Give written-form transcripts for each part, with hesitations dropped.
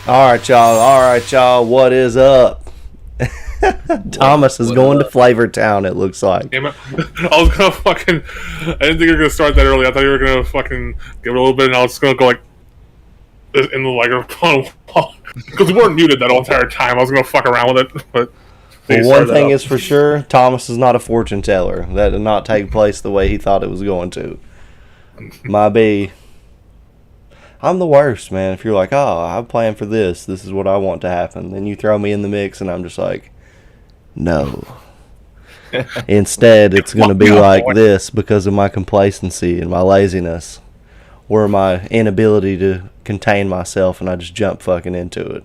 All right, y'all. What is up? Thomas is going to Flavortown. It looks like. Damn it. I was gonna fucking. I didn't think you were gonna start that early. I thought you were gonna fucking give it a little bit, and I was just gonna go like in the microphone because we weren't muted that whole entire time. I was gonna fuck around with it, but. Well, one thing is for sure: Thomas is not a fortune teller. That did not take place the way he thought it was going to. Might be. I'm the worst, man. If you're like, oh, I'm playing for this. This is what I want to happen. Then you throw me in the mix, and I'm just like, no. Instead, it's going to be like this because of my complacency and my laziness, or my inability to contain myself, and I just jump fucking into it.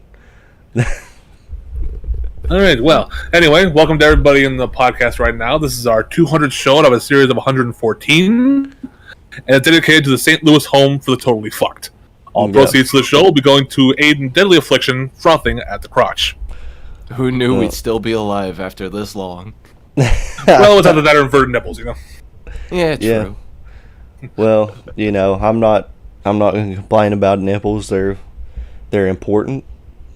All right. Well, anyway, welcome to everybody in the podcast right now. This is our 200th show out of a series of 114, and it's dedicated to the St. Louis home for the totally fucked. All proceeds to the show will be going to aid in deadly affliction, frothing at the crotch. Who knew we'd still be alive after this long? Well, it's either that or inverted nipples, you know. Yeah, true. Yeah. Well, you know, I'm not going to complain about nipples. They're important,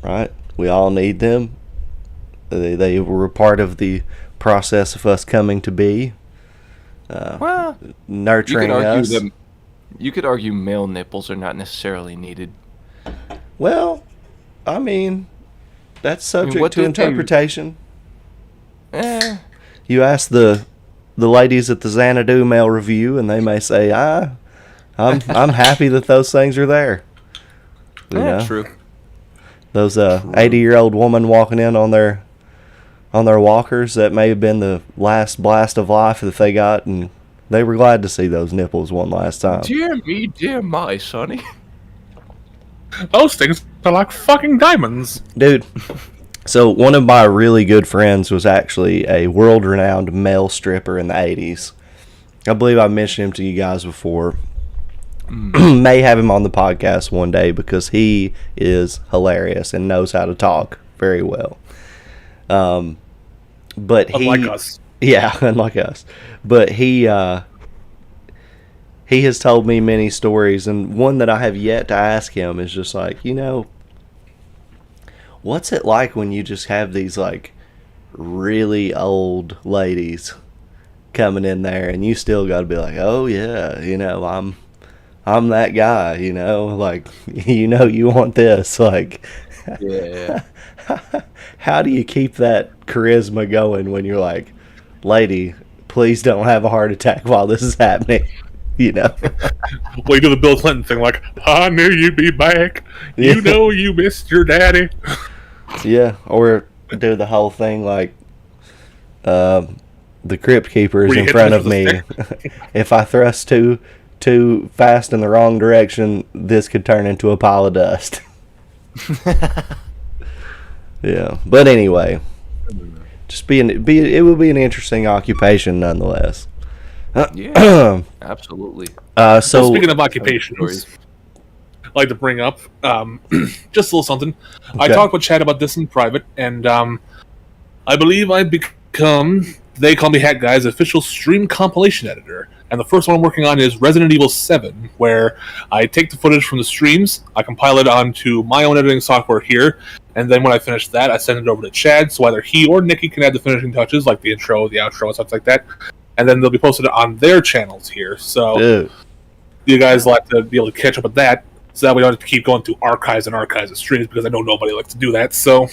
right? We all need them. They were a part of the process of us coming to be. Well, nurturing us. You could argue male nipples are not necessarily needed. Well, I mean, that's subject to interpretation. You ask the ladies at the Xanadu Male Review, and they may say, I'm happy that those things are there. You know? True. Those 80-year-old woman walking in on their walkers, that may have been the last blast of life that they got, and they were glad to see those nipples one last time. Dear me, dear my, Sonny. Those things are like fucking diamonds. Dude, so one of my really good friends was actually a world-renowned male stripper in the 80s. I believe I mentioned him to you guys before. May have him on the podcast one day because he is hilarious and knows how to talk very well. But unlike us. Yeah, unlike us. But he has told me many stories, and one that I have yet to ask him is just like, you know, what's it like when you just have these like really old ladies coming in there, and you still got to be like, oh yeah, you know, I'm that guy, you know, like, you know, you want this, like, yeah. How do you keep that charisma going when you're like, lady, please don't have a heart attack while this is happening, you know? Well, you do the Bill Clinton thing, like, I knew you'd be back. Yeah. You know you missed your daddy. Yeah, or do the whole thing like, the crypt keeper is in front of me. If I thrust too fast in the wrong direction, this could turn into a pile of dust. Yeah, but anyway, just it would be an interesting occupation nonetheless. Yeah, absolutely. So speaking of occupations, I'd like to bring up just a little something. Okay. I talked with Chad about this in private, and I believe I've become, they call me Hat Guy's official stream compilation editor. And the first one I'm working on is Resident Evil 7, where I take the footage from the streams, I compile it onto my own editing software here, and then when I finish that, I send it over to Chad, so either he or Nikki can add the finishing touches, like the intro, the outro, and stuff like that, and then they'll be posted on their channels here. So you guys like to be able to catch up with that, so that we don't have to keep going through archives and archives of streams, because I know nobody likes to do that, so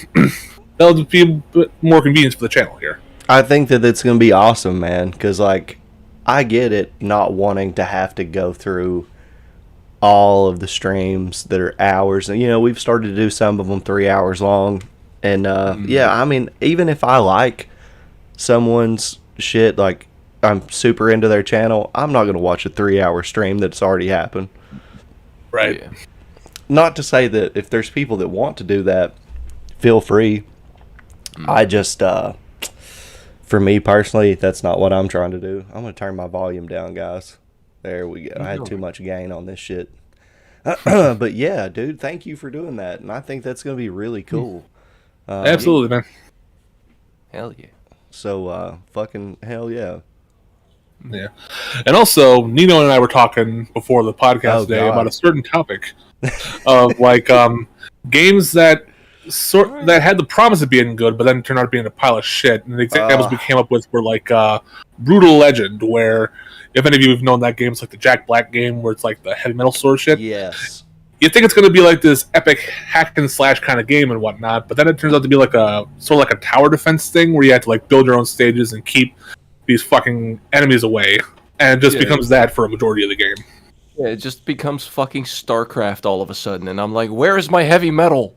that'll be a bit more convenience for the channel here. I think that it's going to be awesome, man, because, like, I get it not wanting to have to go through all of the streams that are hours. You know, we've started to do some of them 3 hours long. And, yeah, I mean, even if I like someone's shit, like, I'm super into their channel, I'm not going to watch a 3-hour stream that's already happened. Right. Yeah. Not to say that if there's people that want to do that, feel free. I just, for me personally, that's not what I'm trying to do. I'm going to turn my volume down, guys. There we go. I had too much gain on this shit. But yeah, dude, thank you for doing that. And I think that's going to be really cool. Absolutely, man. Hell yeah. So, fucking hell yeah. Yeah. And also, Nino and I were talking before the podcast today about a certain topic of, like, games that that had the promise of being good, but then turned out being a pile of shit. And the examples we came up with were like Brutal Legend, where if any of you have known that game, it's like the Jack Black game where it's like the heavy metal sword shit. Yes. You think it's going to be like this epic hack and slash kind of game and whatnot, but then it turns out to be like a sort of like a tower defense thing where you have to like build your own stages and keep these fucking enemies away, and it just becomes that for a majority of the game. Yeah, it just becomes fucking StarCraft all of a sudden, and I'm like, where is my heavy metal?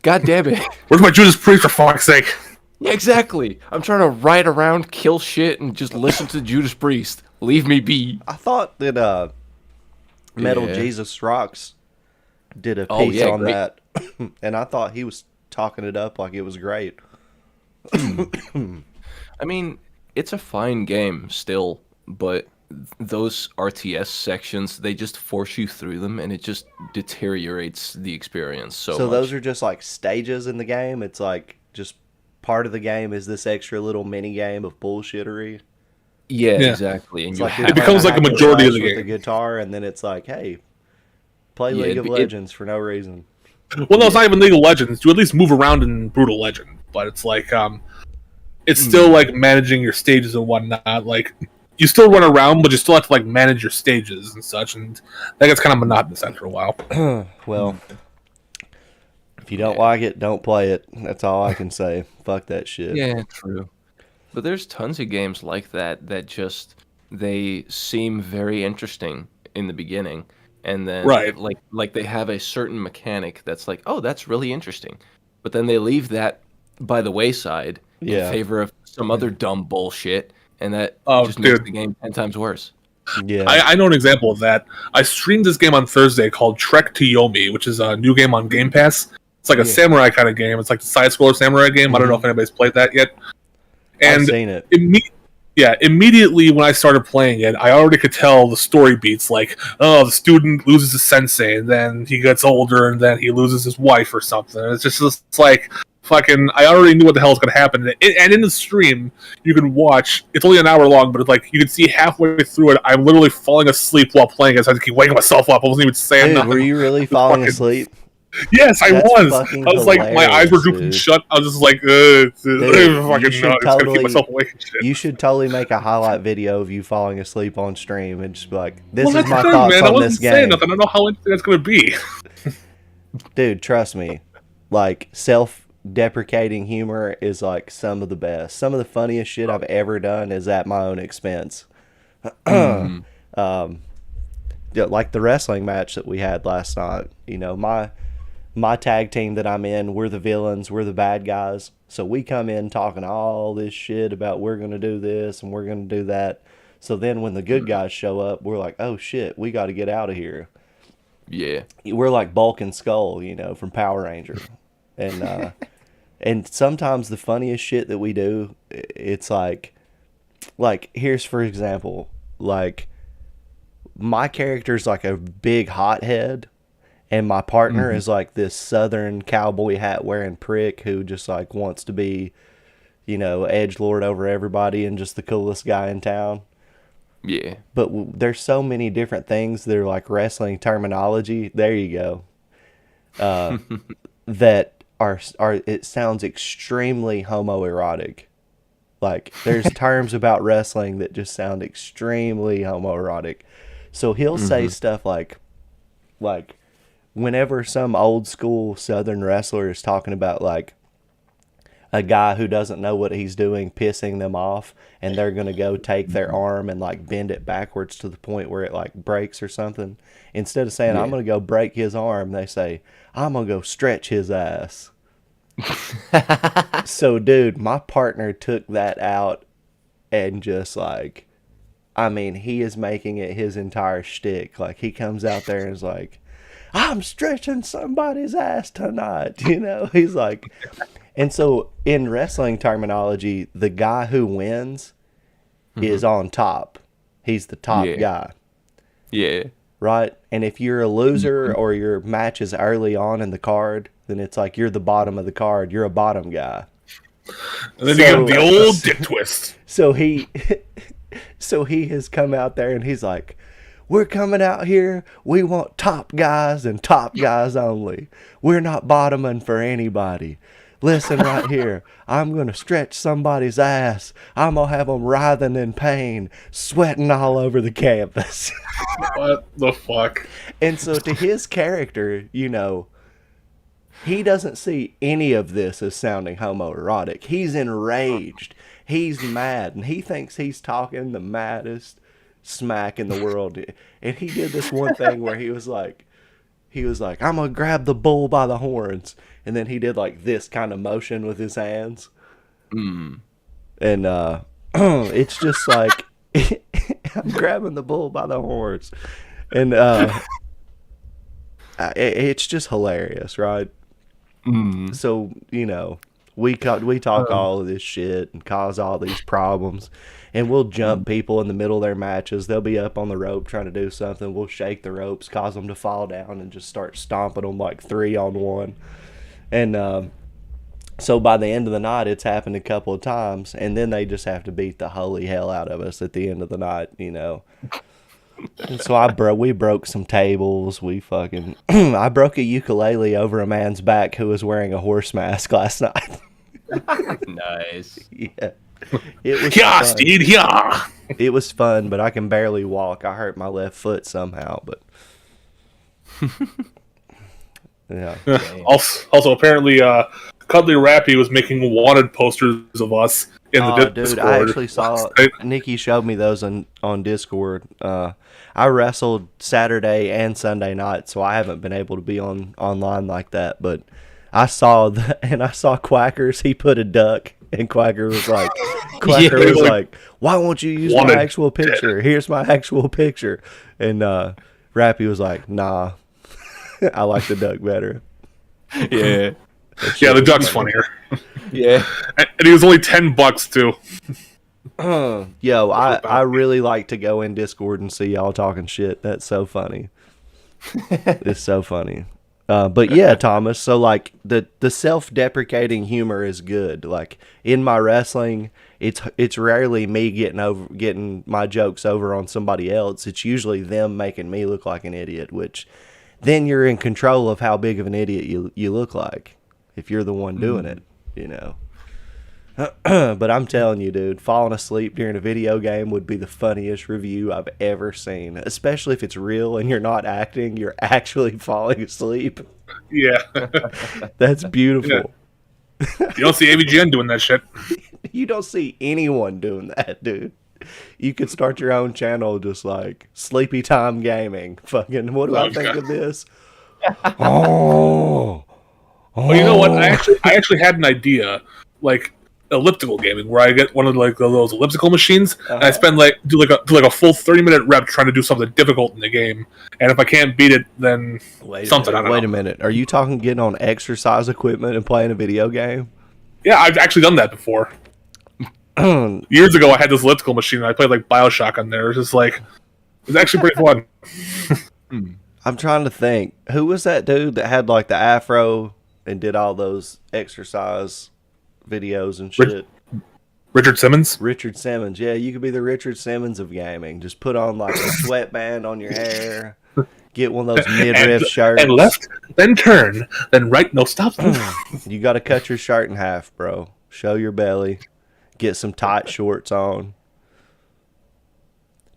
God damn it. Where's my Judas Priest, for fuck's sake? Yeah, exactly. I'm trying to ride around, kill shit, and just listen to Judas Priest. Leave me be. I thought that Metal Jesus Rocks did a piece on that, and I thought he was talking it up like it was great. I mean, it's a fine game still, but those RTS sections, they just force you through them, and it just deteriorates the experience so much. Those are just like stages in the game? It's like just part of the game is this extra little mini game of bullshittery? Yeah, exactly. And it becomes like a majority of the game. With the guitar, and then it's like, hey, play League of Legends for no reason. Well, no, it's not even League of Legends. You at least move around in Brutal Legend, but it's like, it's still like managing your stages and whatnot. Like, you still run around, but you still have to like manage your stages and such, and that gets kind of monotonous after a while. Well, if you don't like it, don't play it. That's all I can say. Fuck that shit. Yeah, true. But there's tons of games like that just they seem very interesting in the beginning, and then like they have a certain mechanic that's like, oh, that's really interesting, but then they leave that by the wayside in favor of some other dumb bullshit. And that just makes the game 10 times worse. Yeah, I know an example of that. I streamed this game on Thursday called Trek to Yomi, which is a new game on Game Pass. It's like a samurai kind of game. It's like the side-scroller samurai game. I don't know if anybody's played that yet. And I've seen it. Immediately when I started playing it, I already could tell the story beats. Like, oh, the student loses his sensei, and then he gets older, and then he loses his wife or something. It's like... Fucking, I already knew what the hell was going to happen. And in the stream, you can watch, it's only an hour long, but it's like, you can see halfway through it, I'm literally falling asleep while playing it, so I had to keep waking myself up. I wasn't even saying nothing. Were you really falling asleep? Yes, I was. I was like, my eyes were drooping shut. I was just like, keep myself awake and shit. You should totally make a highlight video of you falling asleep on stream and just be like, this is my thoughts on this game. Saying nothing. I don't know how interesting that's going to be. Dude, trust me. Like, self-deprecating humor is like some of the best. Some of the funniest shit I've ever done is at my own expense. Like the wrestling match that we had last night. You know, my tag team that I'm in, we're the villains, we're the bad guys. So we come in talking all this shit about we're going to do this and we're going to do that. So then when the good guys show up, we're like, oh shit, we got to get out of here. Yeah. We're like Bulk and Skull, you know, from Power Ranger. And and sometimes the funniest shit that we do, it's like here's for example, like my character's like a big hothead, and my partner is like this southern cowboy hat wearing prick who just like wants to be, you know, edgelord over everybody and just the coolest guy in town. Yeah. But there's so many different things that are like wrestling terminology. There you go. That are it sounds extremely homoerotic. Like there's terms about wrestling that just sound extremely homoerotic. So he'll say stuff like whenever some old school Southern wrestler is talking about like a guy who doesn't know what he's doing pissing them off, and they're going to go take their arm and like bend it backwards to the point where it like breaks or something. Instead of saying, I'm going to go break his arm, they say, I'm going to go stretch his ass. So, dude, my partner took that out and just like, I mean, he is making it his entire shtick. Like, he comes out there and is like, I'm stretching somebody's ass tonight. You know, he's like, and so in wrestling terminology, the guy who wins is on top. He's the top guy. Yeah. Right? And if you're a loser or your match is early on in the card, then it's like you're the bottom of the card. You're a bottom guy. And then you get the old dick twist. So he has come out there and he's like, we're coming out here. We want top guys and top guys only. We're not bottoming for anybody. Listen right here. I'm going to stretch somebody's ass. I'm going to have them writhing in pain, sweating all over the campus. What the fuck? And so to his character, you know, he doesn't see any of this as sounding homoerotic. He's enraged. He's mad. And he thinks he's talking the maddest smack in the world. And he did this one thing where he was like, I'm going to grab the bull by the horns. And then he did like this kind of motion with his hands. And it's just like, I'm grabbing the bull by the horns. And it's just hilarious, right? So, you know, we talk all of this shit and cause all these problems. And we'll jump people in the middle of their matches. They'll be up on the rope trying to do something. We'll shake the ropes, cause them to fall down, and just start stomping them like 3-on-1. And so by the end of the night, it's happened a couple of times. And then they just have to beat the holy hell out of us at the end of the night, you know. And so we broke some tables. We fucking I broke a ukulele over a man's back who was wearing a horse mask last night. Nice. Yeah. It was Yeah, fun. Steve, yeah. It was fun, but I can barely walk. I hurt my left foot somehow, but yeah. Also, apparently, Cuddly Rappy was making wanted posters of us in the Discord. Dude, I actually saw Nikki showed me those on Discord. I wrestled Saturday and Sunday night, so I haven't been able to be online like that. But I saw Quackers. He put a duck, and Quacker was like, "Why won't you use my actual picture? Here's my actual picture." And Rappy was like, "Nah, I like the duck better." Yeah. Yeah, the duck's funnier. Yeah. And he was only $10 too. Yo, I really like to go in Discord and see y'all talking shit. That's so funny. It's so funny. But yeah, Thomas, so like the self-deprecating humor is good. Like in my wrestling, it's rarely me getting my jokes over on somebody else. It's usually them making me look like an idiot, which then you're in control of how big of an idiot you look like if you're the one doing it, you know. But I'm telling you, dude, falling asleep during a video game would be the funniest review I've ever seen. Especially if it's real and you're not acting, you're actually falling asleep. Yeah. That's beautiful. Yeah. You don't see AVGN doing that shit. You don't see anyone doing that, dude. You could start your own channel just like Sleepy Time Gaming. Fucking, what do I think of this? Oh. Well, you know what? I actually had an idea, like elliptical gaming, where I get one of like those elliptical machines, and I spend do a full 30-minute rep trying to do something difficult in the game, and if I can't beat it, then Wait a minute. Are you talking getting on exercise equipment and playing a video game? Yeah, I've actually done that before. Years ago, I had this elliptical machine, and I played like Bioshock on there. It was actually pretty fun. I'm trying to think. Who was that dude that had like the afro and did all those exercise videos and shit? Richard Simmons? Richard Simmons. Yeah, you could be the Richard Simmons of gaming. Just put on like a sweatband on your hair. Get one of those midriff shirts. And left, then turn, then right, no stop. You got to cut your shirt in half, bro. Show your belly. Get some tight shorts on.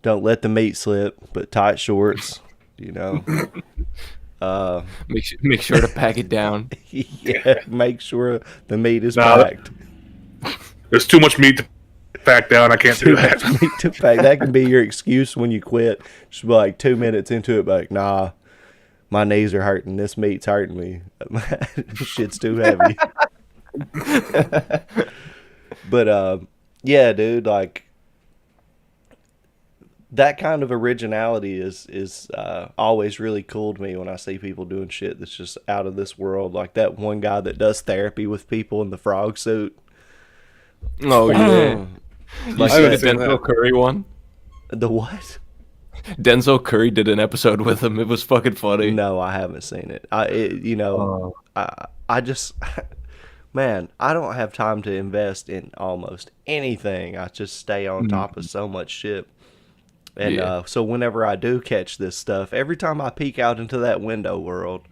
Don't let the meat slip, but tight shorts, you know. Make sure to pack it down. Yeah, make sure the meat is packed. There's too much meat to pack down. I can't do that. Too much meat to pack. That can be your excuse when you quit. Just be like 2 minutes into it, like, nah, my knees are hurting. This meat's hurting me. Shit's too heavy. But yeah, dude, like that kind of originality is always really cool to me when I see people doing shit that's just out of this world. Like that one guy that does therapy with people in the frog suit. Oh yeah, Like the Denzel Curry one. The what? Denzel Curry did an episode with him. It was fucking funny. No, I haven't seen it. I just. Man, I don't have time to invest in almost anything. I just stay on top of so much shit. And so whenever I do catch this stuff, every time I peek out into that window world,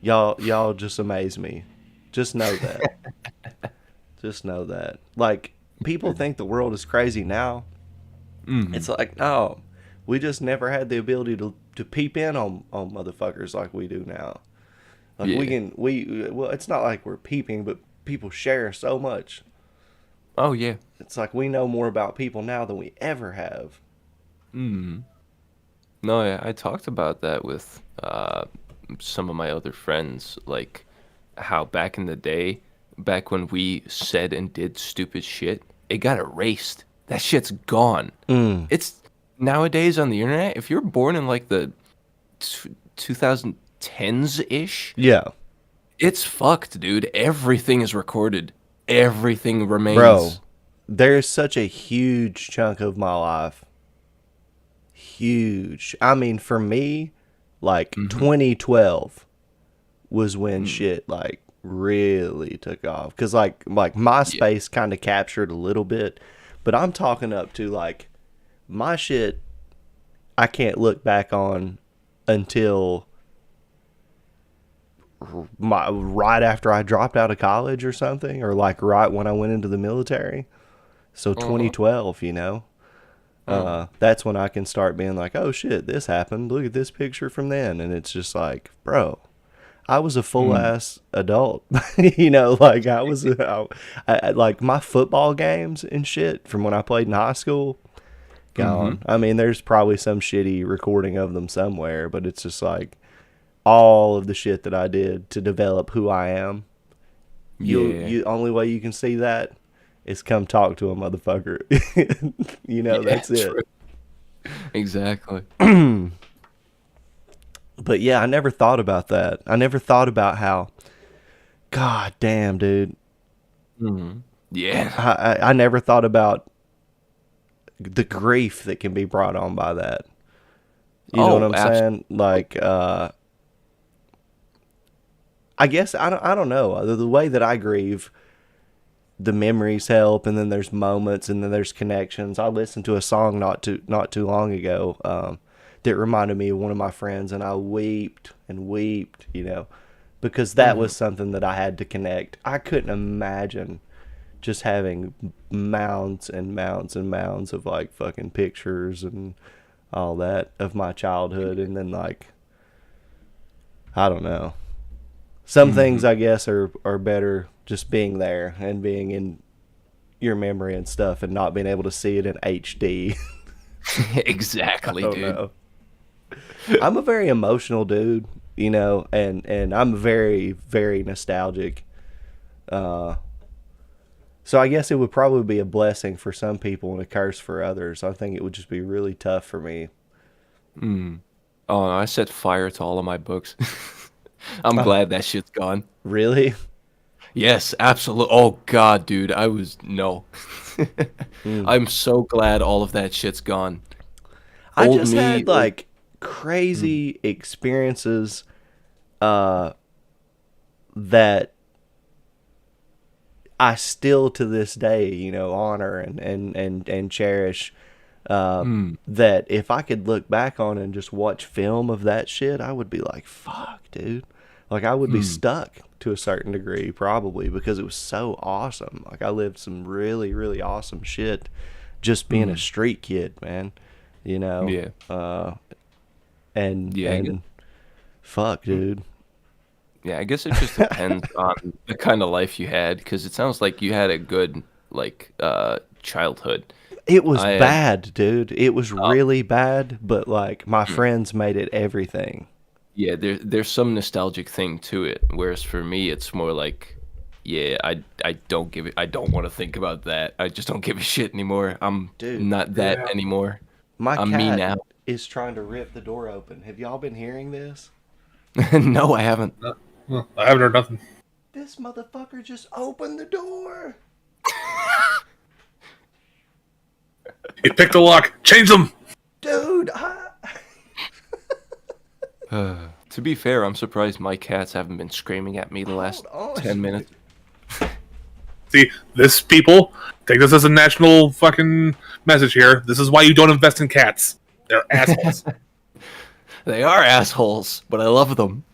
y'all just amaze me. Just know that. Just know that. Like, people think the world is crazy now. Mm-hmm. It's like, no, we just never had the ability to peep in on motherfuckers like we do now. Like well, it's not like we're peeping, but people share so much. Oh yeah. It's like we know more about people now than we ever have. No, yeah, I talked about that with some of my other friends, like how back in the day, back when we said and did stupid shit, it got erased. That shit's gone. It's nowadays on the internet, if you're born in like the 2010s-ish, yeah, it's fucked, dude. Everything is recorded. Everything remains. Bro, there's such a huge chunk of my life. Huge. I mean, for me, like 2012 was when shit like really took off. Cause like MySpace kind of captured a little bit, but I'm talking up to like my shit. I can't look back on until right after I dropped out of college or something, or like right when I went into the military. So 2012, you know. That's when I can start being like, oh shit, this happened. Look at this picture from then. And it's just like, bro, I was a full ass adult, you know, like I was, I like my football games and shit from when I played in high school gone. I mean, there's probably some shitty recording of them somewhere, but it's just like all of the shit that I did to develop who I am. You only way you can see that is come talk to a motherfucker. You know, that's it. True. Exactly. But yeah, I never thought about that. I never thought about how, god damn, dude. Yeah. I never thought about the grief that can be brought on by that. You know what I'm saying? Like, I guess, I don't know. The way that I grieve, the memories help, and then there's moments, and then there's connections. I listened to a song not too long ago that reminded me of one of my friends, and I wept and wept, you know, because that was something that I had to connect. I couldn't imagine just having mounds and mounds and mounds of like fucking pictures and all that of my childhood, and then like, I don't know. Some things I guess are better just being there and being in your memory and stuff, and not being able to see it in HD. Exactly, dude. Know. I'm a very emotional dude, you know, and I'm very, very nostalgic. So I guess it would probably be a blessing for some people and a curse for others. I think it would just be really tough for me. Oh, no, I set fire to all of my books. I'm glad that shit's gone. Really? Yes, absolutely. Oh god, dude, no. I'm so glad all of that shit's gone. I just had like crazy experiences that I still to this day, you know, honor and cherish. That if I could look back on and just watch film of that shit, I would be like, fuck, dude. Like, I would be stuck to a certain degree, probably, because it was so awesome. Like, I lived some really, really awesome shit just being a street kid, man. You know? Yeah. And fuck, dude. Yeah, I guess it just depends on the kind of life you had, because it sounds like you had a good, like, childhood. It was bad, dude. It was really bad, but, like, my friends made it everything. Yeah, there's some nostalgic thing to it, whereas for me, it's more like, yeah, I don't want to think about that. I just don't give a shit anymore. I'm not that anymore. I'm me now. Is trying to rip the door open. Have y'all been hearing this? No, I haven't. No, I haven't heard nothing. This motherfucker just opened the door. He picked the lock. Change them. Dude, To be fair, I'm surprised my cats haven't been screaming at me the last 10 minutes. See, this people, take this as a national fucking message here. This is why you don't invest in cats. They're assholes. They are assholes, but I love them.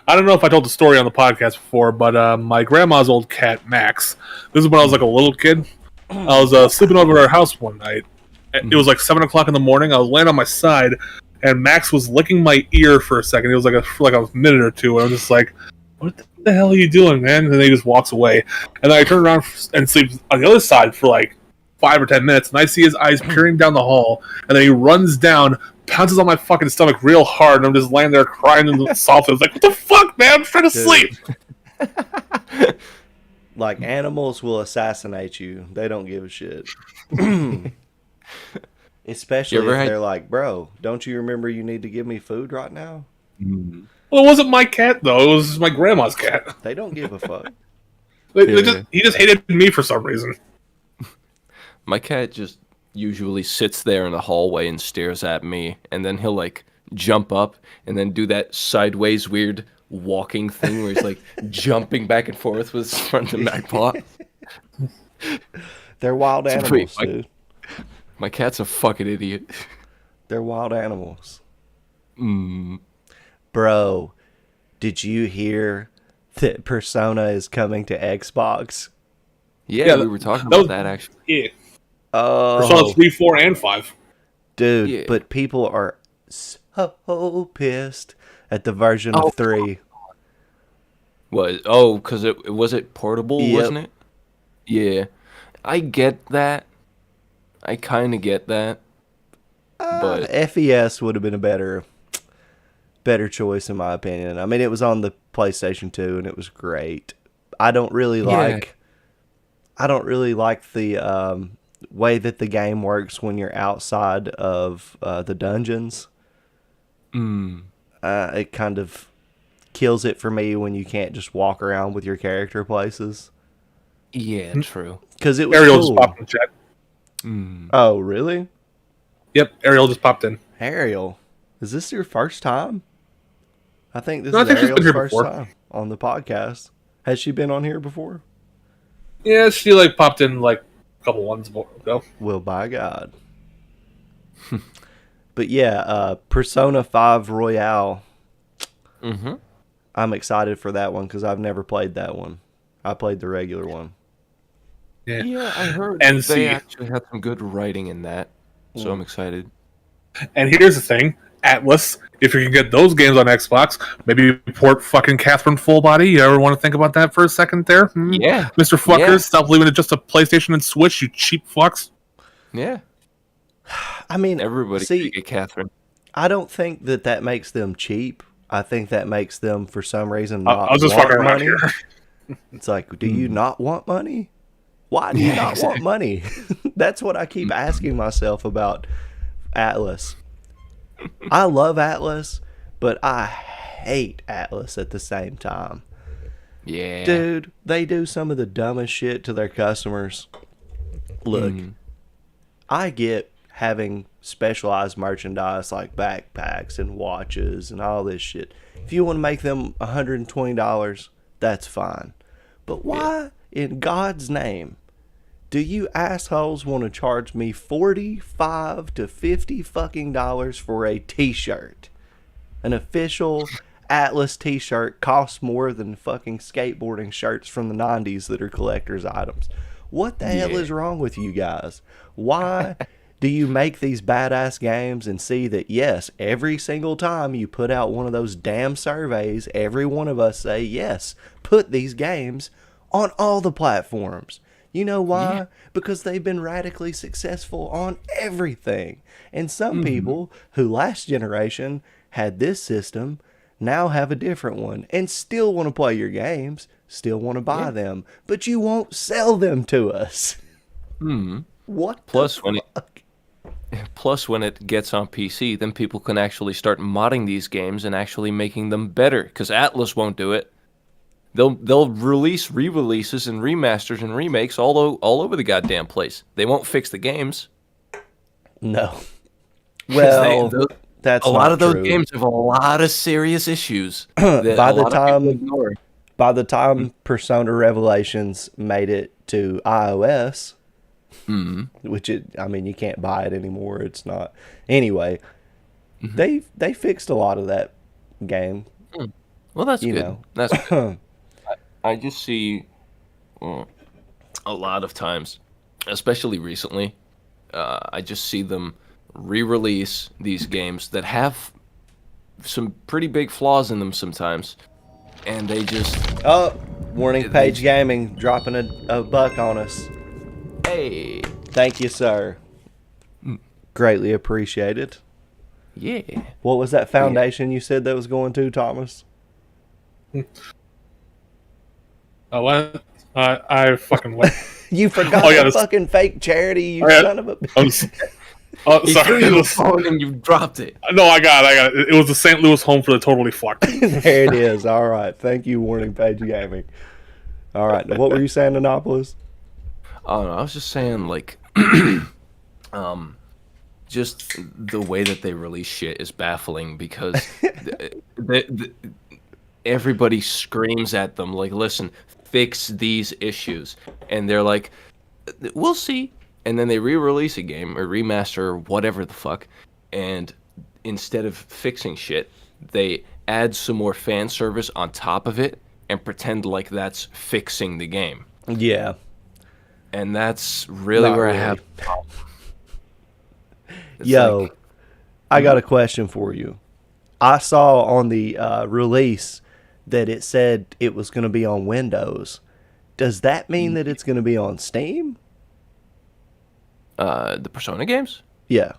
I don't know if I told the story on the podcast before, but my grandma's old cat, Max, this is when I was like a little kid. I was sleeping over at her house one night. It was like 7 o'clock in the morning. I was laying on my side, and Max was licking my ear for a second. It was for like a minute or two, and I was just like, what the hell are you doing, man? And then he just walks away. And then I turn around and sleep on the other side for like 5 or 10 minutes, and I see his eyes peering down the hall, and then he runs down, pounces on my fucking stomach real hard, and I'm just laying there crying and softly. I was like, what the fuck, man? I'm trying to sleep. Like, animals will assassinate you. They don't give a shit. Especially if they're like, bro, don't you remember you need to give me food right now? Well, it wasn't my cat, though. It was my grandma's cat. They don't give a fuck. He just hated me for some reason. My cat just usually sits there in the hallway and stares at me, and then he'll like jump up and then do that sideways weird walking thing where he's like jumping back and forth with his front and back paw. They're wild animals, dude. My cat's a fucking idiot. They're wild animals. Bro, did you hear that Persona is coming to Xbox? Yeah, we were talking about that actually. Yeah. Persona 3, 4, and 5. Dude, yeah. But people are so pissed at the version of 3. What? Oh, because it was portable, wasn't it? Yeah. I get that. I kind of get that. But FES would have been a better choice in my opinion. I mean, it was on the PlayStation 2 and it was great. I don't really like the way that the game works when you're outside of the dungeons. It kind of kills it for me when you can't just walk around with your character places. Yeah, true. Because it was Ariel cool. just popped in chat. Oh, really? Yep, Ariel just popped in. Ariel, is this your first time? I think this is Ariel's first time on the podcast. Has she been on here before? Yeah, she popped in a couple ones ago. Well, by God. But yeah, Persona 5 Royale. I'm excited for that one because I've never played that one. I played the regular one. Yeah, I heard they actually had some good writing in that, so I'm excited. And here's the thing, Atlas, if you can get those games on Xbox, maybe port fucking Catherine Full Body. You ever want to think about that for a second there? Yeah. Mr. Fuckers, stop leaving it just a PlayStation and Switch, you cheap fucks. Yeah. I mean, everybody can get Catherine. I don't think that makes them cheap. I think that makes them, for some reason, not I'll just fucking money. Here. It's like, do you not want money? Why do you not want money? That's what I keep asking myself about Atlas. I love Atlas, but I hate Atlas at the same time. Yeah. Dude, they do some of the dumbest shit to their customers. Look, I get having specialized merchandise like backpacks and watches and all this shit. If you want to make them $120, that's fine. But why in God's name do you assholes want to charge me $45 to $50 fucking dollars for a t-shirt? An official Atlas t-shirt costs more than fucking skateboarding shirts from the 90s that are collector's items. What the hell is wrong with you guys? Why do you make these badass games and see that, yes, every single time you put out one of those damn surveys, every one of us say, yes, put these games on all the platforms. You know why? Yeah. Because they've been radically successful on everything. And some people who last generation had this system now have a different one and still want to play your games, still want to buy them, but you won't sell them to us. What? Plus when it gets on PC, then people can actually start modding these games and actually making them better, because Atlas won't do it. They'll release re-releases and remasters and remakes all over the goddamn place. They won't fix the games. No. Well, that's a lot of true. Those games have a lot of serious issues. By the time Persona Revelations made it to iOS, Which you can't buy it anymore. It's not. Anyway, they fixed a lot of that game. Well, that's good. That's good. I just see a lot of times, especially recently, I just see them re-release these games that have some pretty big flaws in them sometimes, and they just... Oh, Warning Page Gaming dropping a buck on us. Hey. Thank you, sir. Greatly appreciated. Yeah. What was that foundation you said that was going to, Thomas? What? I fucking went. You forgot the fucking fake charity, you son of a bitch. He threw you a phone and you dropped it. No, I got it. It was the St. Louis Home for the Totally Fucked. There it is. All right. Thank you, Warning Page Gaming. All right. What were you saying, Annapolis? Oh, no, I was just saying, like, just the way that they release shit is baffling because everybody screams at them, like, listen, fix these issues. And they're like, we'll see. And then they re-release a game or remaster or whatever the fuck. And instead of fixing shit, they add some more fan service on top of it and pretend like that's fixing the game. Yeah. And that's really Not where really. I have... Yo, I got a question for you. I saw on the release that it said it was going to be on Windows. Does that mean that it's going to be on Steam? The Persona games? Yeah.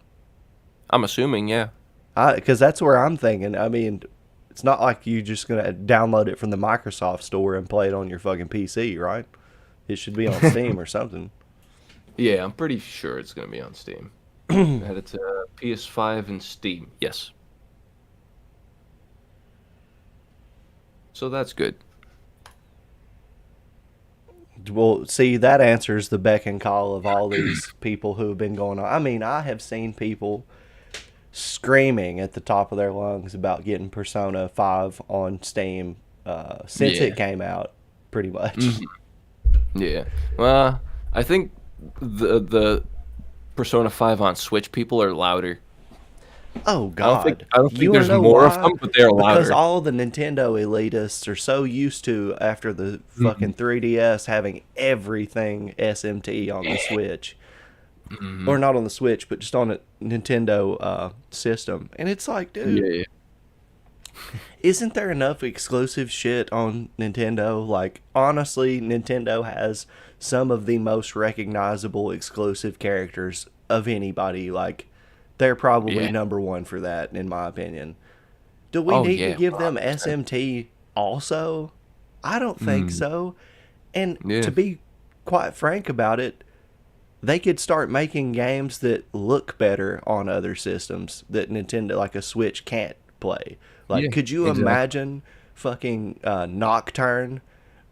I'm assuming, yeah. Because that's where I'm thinking. I mean, it's not like you're just going to download it from the Microsoft store and play it on your fucking PC, right? It should be on Steam or something. Yeah, I'm pretty sure it's going to be on Steam. That it's PS5 and Steam. Yes. So that's good. Well, see, that answers the beck and call of all these people who have been going on. I mean, I have seen people screaming at the top of their lungs about getting Persona 5 on Steam since it came out, pretty much. Yeah. Well, I think the Persona 5 on Switch people are louder. Oh, God. I don't think there's more of them, but they're louder. Because all the Nintendo elitists are so used to, after the fucking 3DS, having everything SMT on the Switch. Or not on the Switch, but just on a Nintendo system. And it's like, dude, isn't there enough exclusive shit on Nintendo? Like, honestly, Nintendo has some of the most recognizable exclusive characters of anybody. Like, they're probably number one for that, in my opinion. Do we need to give them SMT also? I don't think so. And to be quite frank about it, they could start making games that look better on other systems that Nintendo, like a Switch, can't play. Like, could you imagine fucking Nocturne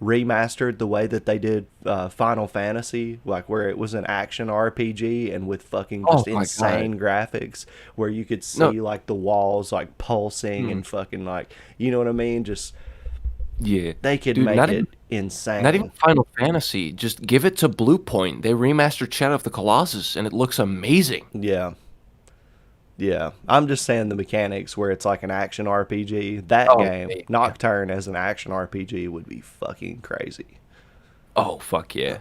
remastered the way that they did Final Fantasy, like where it was an action RPG and with fucking just insane graphics, where you could see like the walls like pulsing and fucking like, you know what I mean? Just they could make it insane. Not even Final Fantasy. Just give it to Blue Point. They remastered Shadow of the Colossus and it looks amazing. Yeah, I'm just saying the mechanics where it's like an action RPG. That game, Nocturne as an action RPG, would be fucking crazy. Oh, fuck yeah.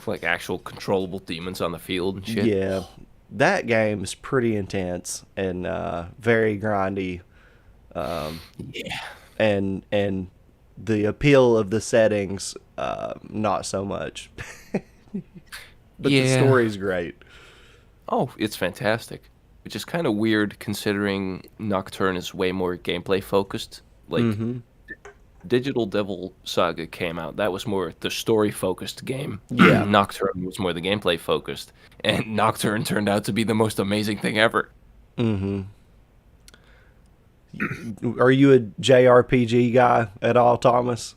Like actual controllable demons on the field and shit. Yeah, that game is pretty intense and very grindy. And the appeal of the settings, not so much. But the story's great. Oh, it's fantastic. Which is kind of weird considering Nocturne is way more gameplay focused. Like, Digital Devil Saga came out. That was more the story focused game. Yeah. Nocturne was more the gameplay focused. And Nocturne turned out to be the most amazing thing ever. Are you a JRPG guy at all, Thomas?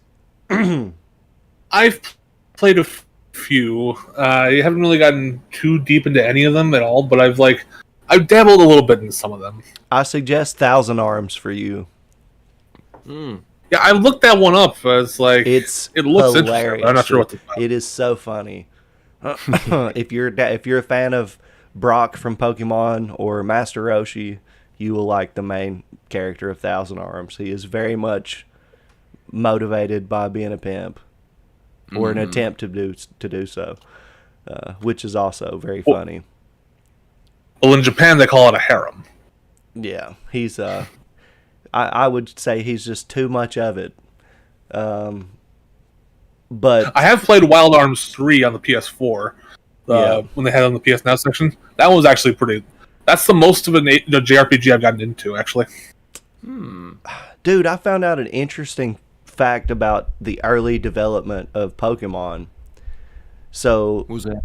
I've played a few. I haven't really gotten too deep into any of them at all, but I've dabbled a little bit in some of them. I suggest Thousand Arms for you. Yeah, I looked that one up. It's like it looks hilarious. I'm not sure what to. It is so funny. If you're a fan of Brock from Pokemon or Master Roshi, you will like the main character of Thousand Arms. He is very much motivated by being a pimp, or an attempt to do so, which is also very funny. Well, in Japan they call it a harem. Yeah, he's I would say he's just too much of it. But I have played Wild Arms 3 on the PS4 when they had it on the PS Now section. That was actually pretty. That's the most of a JRPG I've gotten into, actually. Dude, I found out an interesting fact about the early development of Pokemon. So, What was that?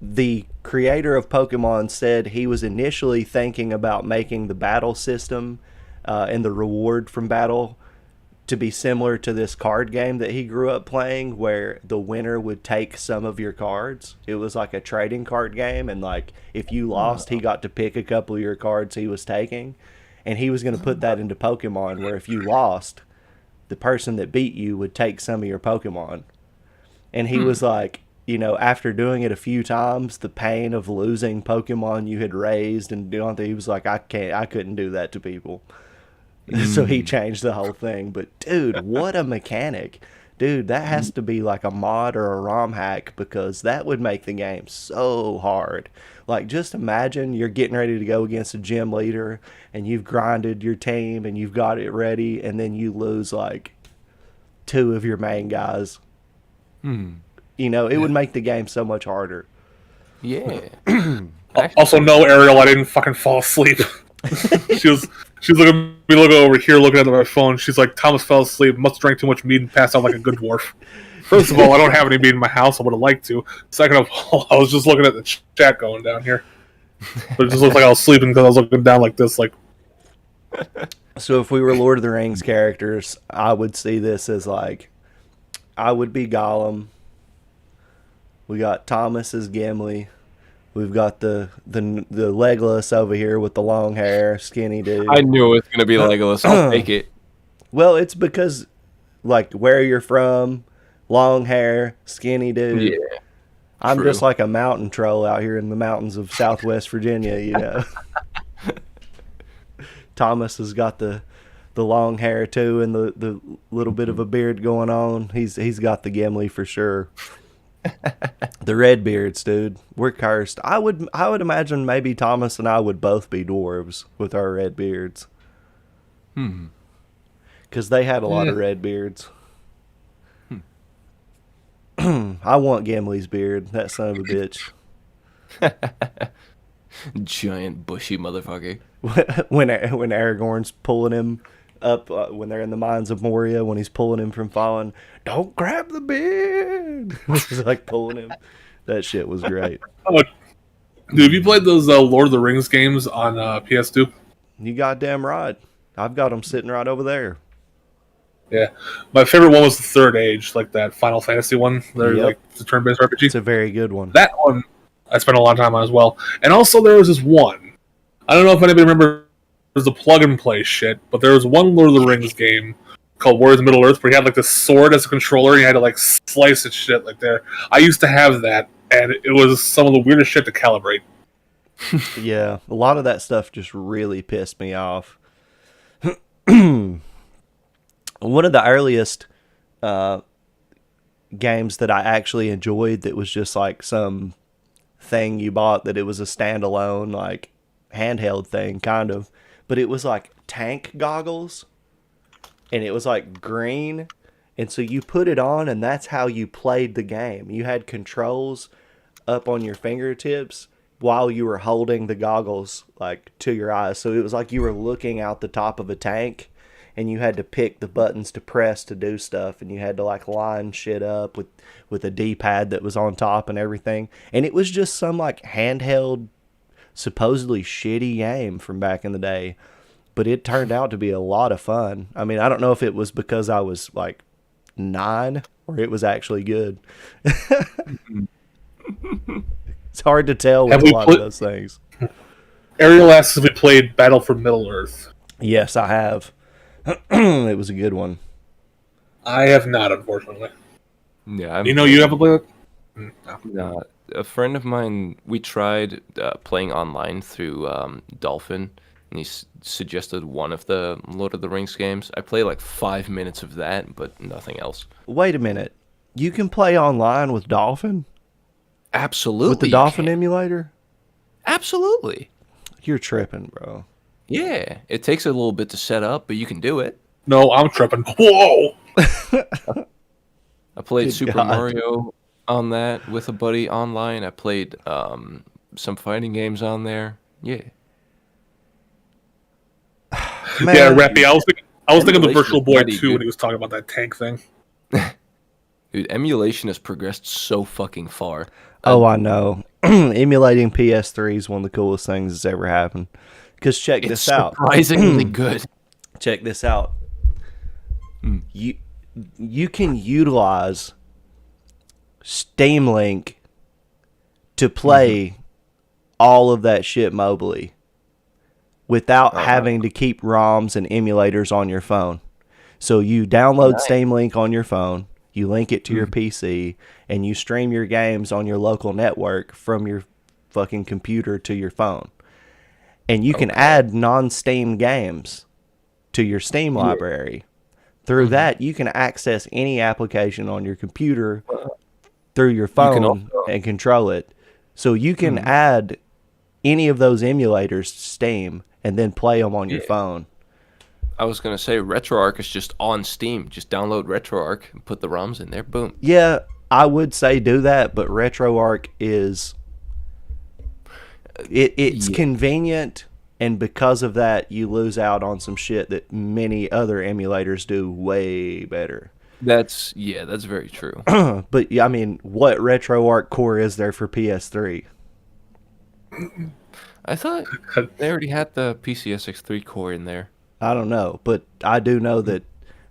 the creator of Pokemon said he was initially thinking about making the battle system and the reward from battle to be similar to this card game that he grew up playing, where the winner would take some of your cards. It was like a trading card game, and like if you lost, he got to pick a couple of your cards he was taking, and he was going to put that into Pokemon, where if you lost, the person that beat you would take some of your Pokemon. And he was like, after doing it a few times, the pain of losing Pokemon you had raised and doing things, he was like, I couldn't do that to people. So he changed the whole thing. But dude, what a mechanic. Dude, that has to be like a mod or a ROM hack, because that would make the game so hard. Like, just imagine you're getting ready to go against a gym leader and you've grinded your team and you've got it ready, and then you lose like 2 of your main guys. It would make the game so much harder. Yeah. Also, no, Ariel, I didn't fucking fall asleep. She was looking over here, looking at my phone. She's like, Thomas fell asleep, must have drank too much mead and passed out like a good dwarf. First of all, I don't have any mead in my house. I would have liked to. Second of all, I was just looking at the chat going down here. But it just looked like I was sleeping because I was looking down like this. Like, So if we were Lord of the Rings characters, I would see this as like, I would be Gollum. We got Thomas as Gimli. We've got the Legolas over here with the long hair, skinny dude. I knew it was going to be Legolas. I'll take it. Well, it's because, like, where you're from, long hair, skinny dude. Yeah. I'm true. just like a mountain troll out here in the mountains of Southwest Virginia, Thomas has got the long hair too, and the little bit of a beard going on. He's got the Gimli for sure. The red beards, dude, we're cursed. I would imagine maybe Thomas and I would both be dwarves with our red beards. Because they had a lot of red beards. I want Gimli's beard, that son of a bitch. Giant bushy motherfucker. when Aragorn's pulling him up, when they're in the mines of Moria, when he's pulling him from falling, don't grab the beard. He's like pulling him. That shit was great. dude, have you played those Lord of the Rings games on PS2? You goddamn right. I've got them sitting right over there. Yeah, my favorite one was the Third Age, like that Final Fantasy one. They're like the turn-based RPG. It's a very good one. That one I spent a lot of time on as well. And also there was this one. I don't know if anybody remembers the plug-and-play shit, but there was one Lord of the Rings game called Warriors of Middle-earth where you had like this sword as a controller and you had to like slice it shit like there. I used to have that, and it was some of the weirdest shit to calibrate. Yeah, a lot of that stuff just really pissed me off. One of the earliest games that I actually enjoyed that was just like some thing you bought, that it was a standalone like handheld thing kind of, but it was like tank goggles, and it was like green, and so you put it on and that's how you played the game. You had controls up on your fingertips while you were holding the goggles like to your eyes, so it was like you were looking out the top of a tank, and you had to pick the buttons to press to do stuff, and you had to like line shit up with a D-pad that was on top and everything. And it was just some like handheld, supposedly shitty game from back in the day, but it turned out to be a lot of fun. I mean, I don't know if it was because I was like 9 or it was actually good. It's hard to tell with a lot of those things. Ariel asks if we played Battle for Middle-earth. Yes, I have. It was a good one. I have not, unfortunately. Yeah, you haven't played it? No. A friend of mine, we tried playing online through Dolphin, and he suggested one of the Lord of the Rings games. I played like 5 minutes of that, but nothing else. Wait a minute. You can play online with Dolphin? Absolutely. With the Dolphin emulator? Absolutely. You're tripping, bro. Yeah. It takes a little bit to set up, but you can do it. No, I'm tripping. Whoa! I played Super Mario on that with a buddy online. I played some fighting games on there. Yeah. Man. Yeah, Rappy. I was thinking the Virtual Boy too when he was talking about that tank thing. Dude, emulation has progressed so fucking far. Oh, I know. Emulating PS3 is one of the coolest things that's ever happened. Because check this out. Surprisingly good. Check this out. You can utilize Steam Link to play all of that shit mobily without having to keep ROMs and emulators on your phone. So you download Steam Link on your phone, you link it to your PC, and you stream your games on your local network from your fucking computer to your phone. And you can add non-Steam games to your Steam library. Through that, you can access any application on your computer through your phone and control it. So you can add any of those emulators to Steam and then play them on your phone. I was going to say RetroArch is just on Steam. Just download RetroArch and put the ROMs in there. Boom. Yeah, I would say do that, but RetroArch is... It's convenient, and because of that, you lose out on some shit that many other emulators do way better. That's very true. But, I mean, what RetroArch core is there for PS3? I thought they already had the PCSX3 core in there. I don't know, but I do know that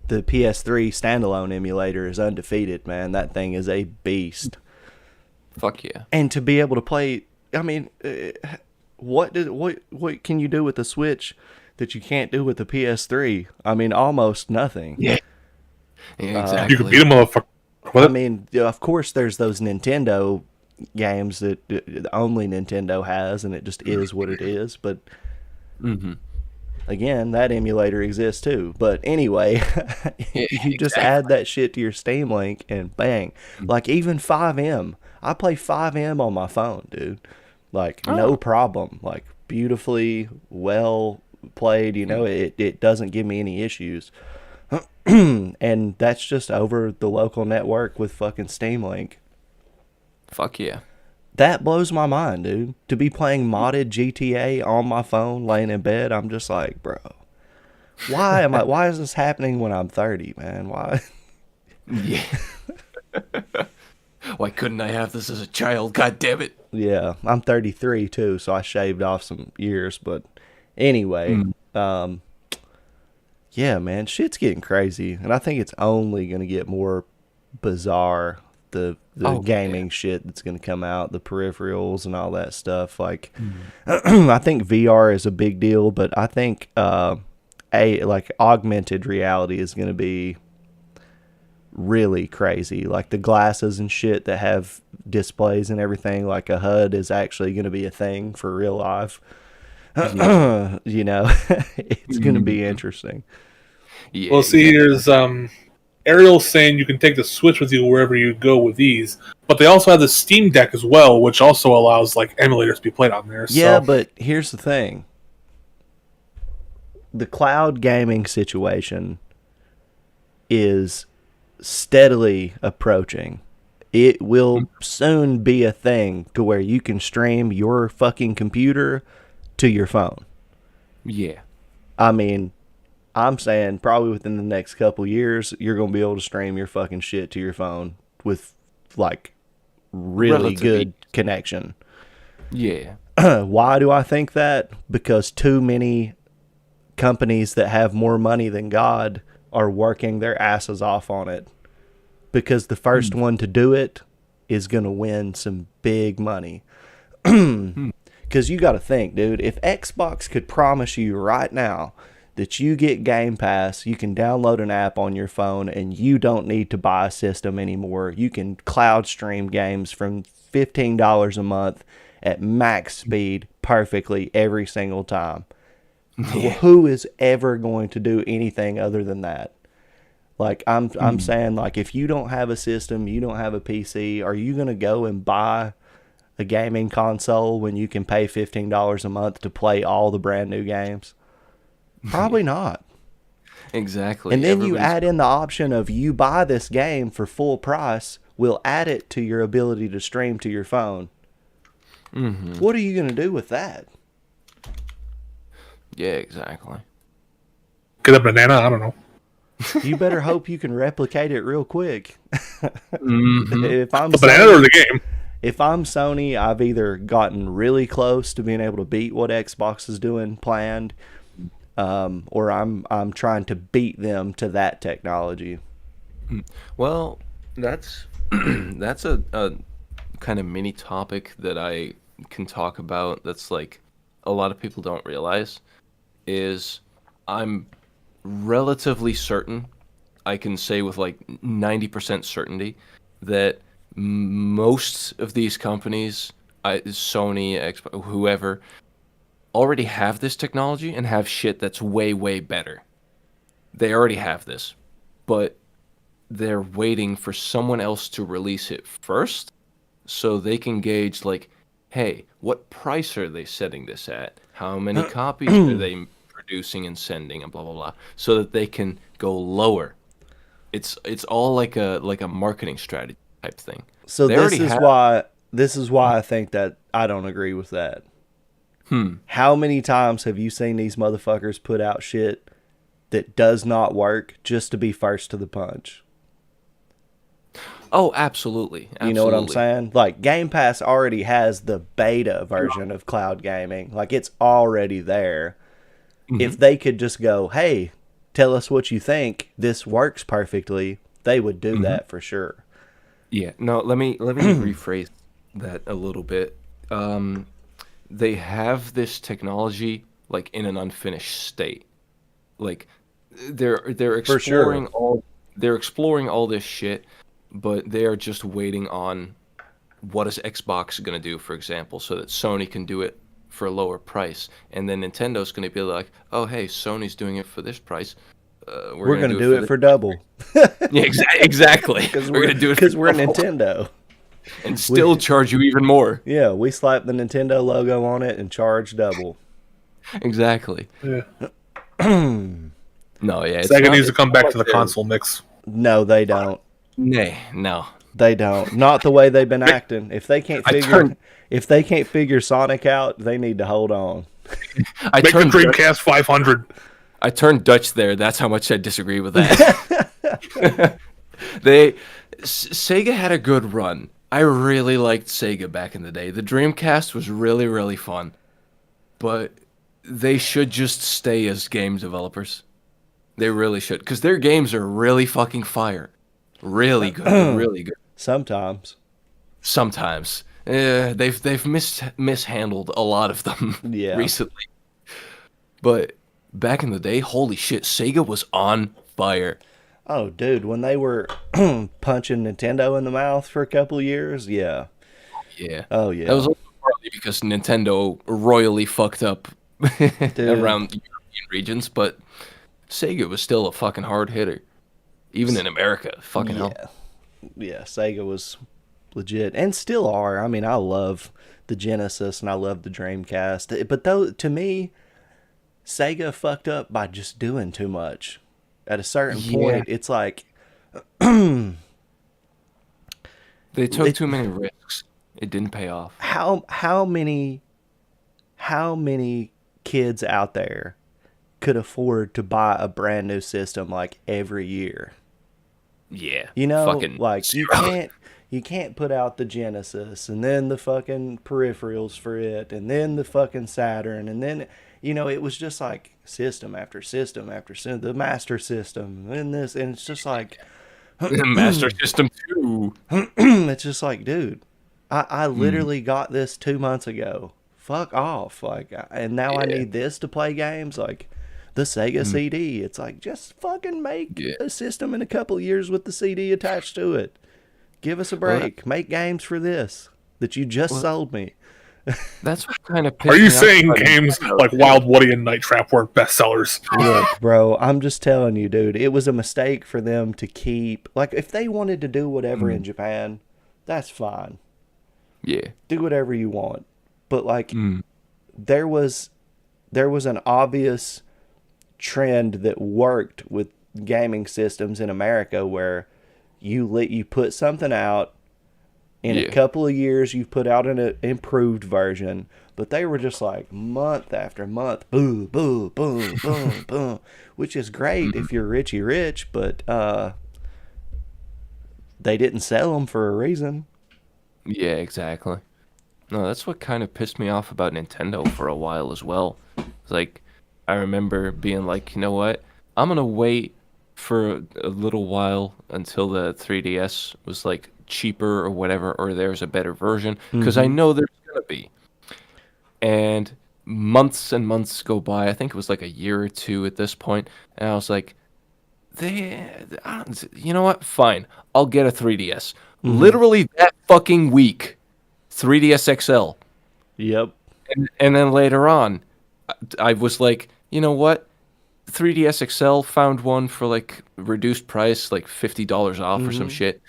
the PS3 standalone emulator is undefeated, man. That thing is a beast. Fuck yeah. And to be able to play, I mean, what can you do with the Switch that you can't do with the PS3? I mean, almost nothing. Yeah, exactly. You can beat a motherfucker. I mean, of course, there's those Nintendo games that only Nintendo has, and it just is what it is. But again, that emulator exists too. But anyway, you just add that shit to your Steam Link, and bang! Like even 5M, I play 5M on my phone, dude. Like no problem. Like beautifully well played. You know, it doesn't give me any issues. And that's just over the local network with fucking Steam Link. Fuck yeah. That blows my mind, dude. To be playing modded GTA on my phone, laying in bed, I'm just like, bro, why is this happening when I'm 30, man? Why? Yeah. Why couldn't I have this as a child? God damn it. Yeah, I'm 33 too, so I shaved off some years, but anyway, yeah, man, shit's getting crazy, and I think it's only going to get more bizarre. The gaming shit that's going to come out, the peripherals and all that stuff. Like, I think VR is a big deal, but I think like augmented reality is going to be really crazy. Like the glasses and shit that have displays and everything, like a HUD is actually going to be a thing for real life. You know, it's going to be interesting. Yeah, well, see, here's Ariel's saying you can take the Switch with you wherever you go with ease, but they also have the Steam Deck as well, which also allows like emulators to be played on there. Yeah, but here's the thing. The cloud gaming situation is steadily approaching. It will soon be a thing to where you can stream your fucking computer to your phone. Yeah. I mean, I'm saying probably within the next couple years, you're going to be able to stream your fucking shit to your phone with, like, really good connection. Yeah. Why do I think that? Because too many companies that have more money than God are working their asses off on it. Because the first one to do it is going to win some big money. Because you got to think, dude, if Xbox could promise you right now that you get Game Pass, you can download an app on your phone, and you don't need to buy a system anymore. You can cloud stream games from $15 a month at max speed perfectly every single time. Yeah. Who is ever going to do anything other than that? Like, I'm saying, like, if you don't have a system, you don't have a PC, are you going to go and buy a gaming console when you can pay $15 a month to play all the brand new games? Probably not. Exactly. And then you add in the option of you buy this game for full price, we'll add it to your ability to stream to your phone. Mm-hmm. What are you going to do with that? Yeah, exactly. Get a banana? I don't know. You better hope you can replicate it real quick. Mm-hmm. If I'm the banana or the game? If I'm Sony, I've either gotten really close to being able to beat what Xbox is doing planned, or I'm trying to beat them to that technology. Well, that's that's a kind of mini topic that I can talk about. That's like a lot of people don't realize is I'm relatively certain, I can say with like 90% certainty, that most of these companies, Sony, Xbox, whoever, already have this technology and have shit that's way, way better. They already have this, but they're waiting for someone else to release it first so they can gauge, like, hey, what price are they setting this at? How many copies are they producing and sending, and blah blah blah, so that they can go lower. It's all like a marketing strategy type thing. So this is why I think that I don't agree with that. How many times have you seen these motherfuckers put out shit that does not work just to be first to the punch? Oh, absolutely. You know what I'm saying? Like, Game Pass already has the beta version of cloud gaming. Like, it's already there. Mm-hmm. If they could just go, hey, tell us what you think, this works perfectly, they would do that for sure. Yeah. No, let me rephrase that a little bit. They have this technology like in an unfinished state. Like they're exploring they're exploring all this shit, but they are just waiting on what is Xbox going to do, for example, so that Sony can do it for a lower price, and then Nintendo's going to be like, oh hey, Sony's doing it for this price, we're going to do it for double. Yeah, exactly. We're going to do it because we're Nintendo and still charge you even more. Yeah, we slap the Nintendo logo on it and charge double. Exactly. Yeah. No, yeah. Sega needs to come back to the console mix. No, they don't. No. They don't. Not the way they've been acting. If they can't figure Sonic out, they need to hold on. Make the Dreamcast 500. I turned Dutch there. That's how much I disagree with that. Sega had a good run. I really liked Sega back in the day. The Dreamcast was really, really fun. But they should just stay as game developers. They really should. Because their games are really fucking fire. Really good. Really good. Sometimes. They've mishandled a lot of them recently. But back in the day, holy shit, Sega was on fire. Oh, dude, when they were punching Nintendo in the mouth for a couple of years, yeah. Yeah. Oh, yeah. That was also partly because Nintendo royally fucked up around the European regions, but Sega was still a fucking hard hitter. Even in America, fucking hell. Yeah, Sega was legit, and still are. I mean, I love the Genesis, and I love the Dreamcast. But to me, Sega fucked up by just doing too much. At a certain point, it's like... they took too many risks. It didn't pay off. How many kids out there could afford to buy a brand new system like every year? Yeah. You know, fucking like zero. you can't put out the Genesis and then the fucking peripherals for it and then the fucking Saturn and then, you know, it was just like system after system after system, the Master System and this, and it's just like Master System 2. It's just like, dude, I literally got this 2 months ago. Fuck off. Like, and now I need this to play games. Like, the Sega CD. It's like, just fucking make a system in a couple of years with the CD attached to it. Give us a break. Make games for this that you just sold me. That's what kind of pissed me off. Are you saying games like Wild Woody and Night Trap weren't bestsellers? Look, bro, I'm just telling you, dude. It was a mistake for them to keep... Like, if they wanted to do whatever in Japan, that's fine. Yeah. Do whatever you want. But, like, there was an obvious trend that worked with gaming systems in America where you put something out, in a couple of years, you've put out an improved version, but they were just like month after month, boo, boo, boom, boom, boom, which is great if you're Richie Rich, but they didn't sell them for a reason. Yeah, exactly. No, that's what kind of pissed me off about Nintendo for a while as well. It's like, I remember being like, you know what? I'm going to wait for a little while until the 3DS was like cheaper or whatever, or there's a better version, because I know there's gonna be. And months and months go by. I think it was like a year or two at this point, and I was like, you know what? Fine, I'll get a 3DS. Literally that fucking week, 3DS XL. Yep. And then later on, I was like, you know what? 3DS XL, found one for like reduced price, like $50 off or some shit.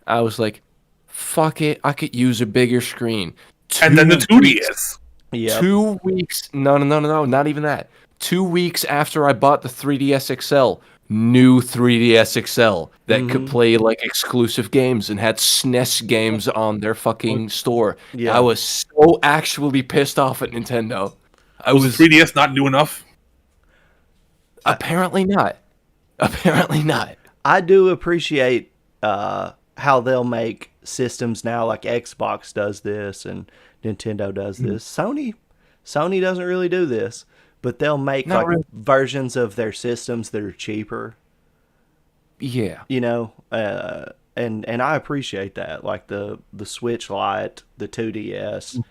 I was like, fuck it, I could use a bigger screen. And then the 2DS. Yep. 2 weeks. No, not even that. 2 weeks after I bought the 3DS XL, new 3DS XL that could play like exclusive games and had SNES games on their fucking store. Yeah. I was so actually pissed off at Nintendo. Was the 3DS not new enough? Apparently not. Apparently not. I do appreciate how they'll make systems now, like Xbox does this and Nintendo does this. Sony doesn't really do this, but they'll make versions of their systems that are cheaper. Yeah. You know, and I appreciate that. Like the Switch Lite, the 2DS,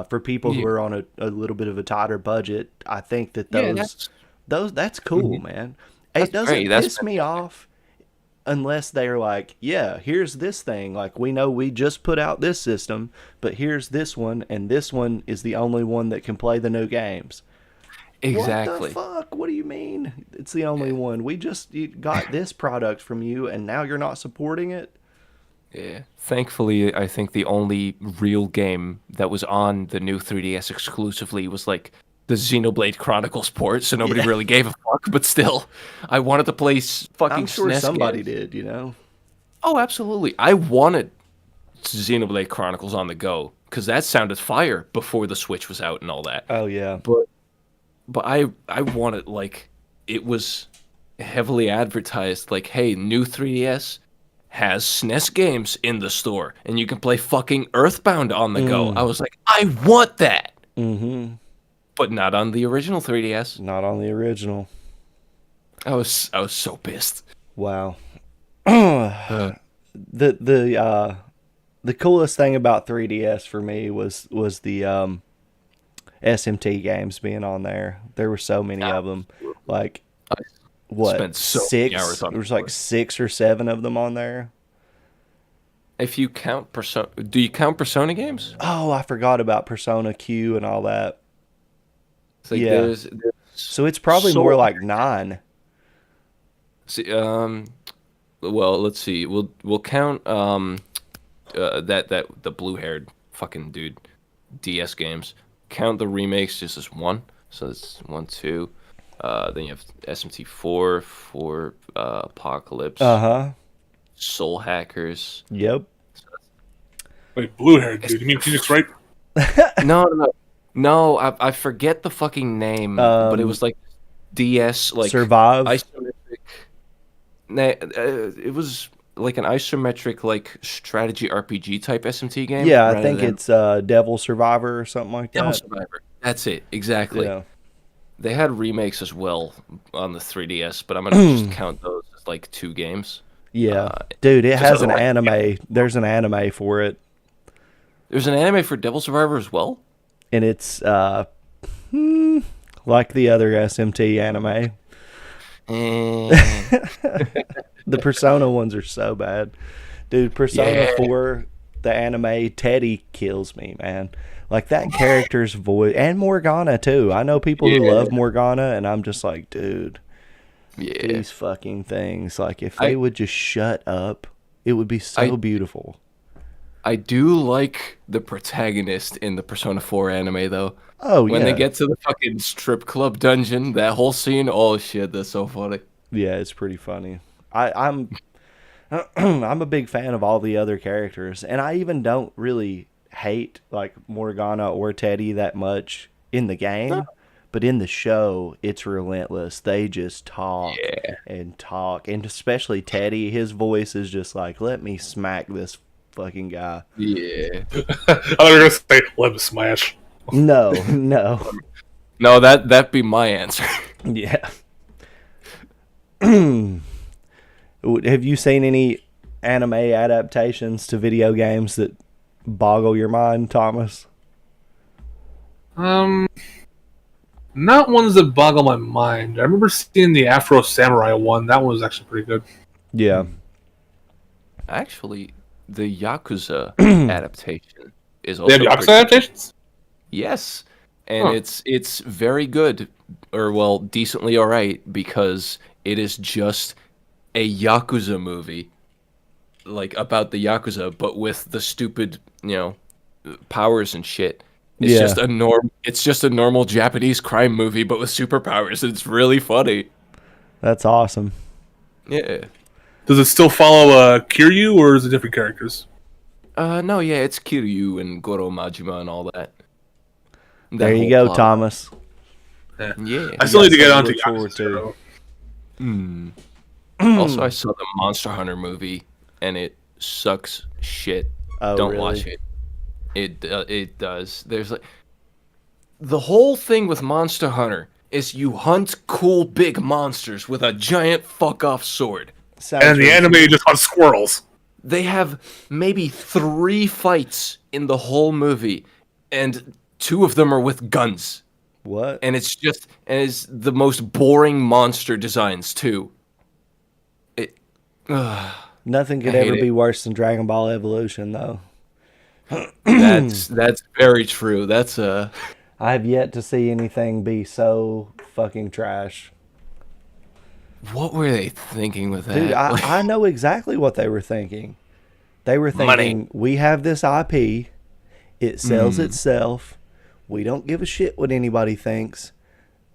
for people who are on a little bit of a tighter budget, I think that that's cool, man. It doesn't piss me off unless they're like, yeah, here's this thing. Like, we know we just put out this system, but here's this one, and this one is the only one that can play the new games. Exactly. What the fuck? What do you mean it's the only one? We just got this product from you, and now you're not supporting it? Yeah. Thankfully, I think the only real game that was on the new 3DS exclusively was like the Xenoblade Chronicles port, so nobody really gave a fuck, but still, I wanted to play fucking I'm sure SNES somebody games. did, you know? Oh, absolutely. I wanted Xenoblade Chronicles on the go, because that sounded fire before the Switch was out and all that. Oh, yeah. But I wanted, like, it was heavily advertised, like, hey, new 3DS has SNES games in the store, and you can play fucking Earthbound on the go. I was like, I want that! Mm-hmm. But not on the original 3DS. Not on the original. I was so pissed. Wow. The coolest thing about 3DS for me was the SMT games being on there. There were so many of them. Like, what? Six? There was like 6 or 7 of them on there. If you count Persona, do you count Persona games? Oh, I forgot about Persona Q and all that. Like there's so it's probably more like 9. See, well, let's see. We'll count that the blue-haired fucking dude DS games. Count the remakes just as 1. So it's 1, 2. Then you have SMT4 for Apocalypse. Soul Hackers. Yep. Wait, blue-haired dude? You mean Phoenix Wright? No, I forget the fucking name, but it was like DS, like Survive. Isometric. It was like an isometric, like strategy RPG type SMT game. Yeah, I think it's Devil Survivor or something like that. Devil Survivor. That's it, exactly. Yeah. They had remakes as well on the 3DS, but I'm gonna just count those as like 2 games. Yeah, dude, it has an anime. There's an anime for it. There's an anime for Devil Survivor as well. And it's let like the other SMT anime. The Persona ones are so bad. Dude, Persona 4, the anime, Teddy kills me, man. Like, that character's voice, and Morgana, too. I know people who love Morgana, and I'm just like, dude, these fucking things. Like, if they would just shut up, it would be so beautiful. I do like the protagonist in the Persona 4 anime, though. Oh, when they get to the fucking strip club dungeon, that whole scene, oh shit, that's so funny. Yeah, it's pretty funny. I'm I'm a big fan of all the other characters, and I even don't really hate like Morgana or Teddy that much in the game, but in the show, it's relentless. They just talk and talk, and especially Teddy, his voice is just like, let me smack this fucking guy. Yeah. I was gonna say, let me smash. No. No, that'd be my answer. Yeah. Have you seen any anime adaptations to video games that boggle your mind, Thomas? Not ones that boggle my mind. I remember seeing the Afro Samurai one. That one was actually pretty good. Yeah. Actually, the Yakuza adaptation is also. They have Yakuza adaptations? Yes, and it's very good, or well, decently alright, because it is just a Yakuza movie, like about the Yakuza, but with the stupid, powers and shit. It's just a normal Japanese crime movie, but with superpowers. It's really funny. That's awesome. Yeah. Does it still follow Kiryu, or is it different characters? No, it's Kiryu and Goro Majima and all that. There you go, Thomas. Yeah. I still need to get onto Yakuza. Also, I saw the Monster Hunter movie, and it sucks shit. Don't watch it. It does. There's like the whole thing with Monster Hunter is you hunt cool big monsters with a giant fuck off sword. And the anime just hunts squirrels. They have maybe 3 fights in the whole movie, and 2 of them are with guns. What? And it's the most boring monster designs too. Nothing could ever be worse than Dragon Ball Evolution, though. That's very true. I have yet to see anything be so fucking trash. What were they thinking with that? Dude, I know exactly what they were thinking. They were thinking, we have this IP, it sells itself, we don't give a shit what anybody thinks.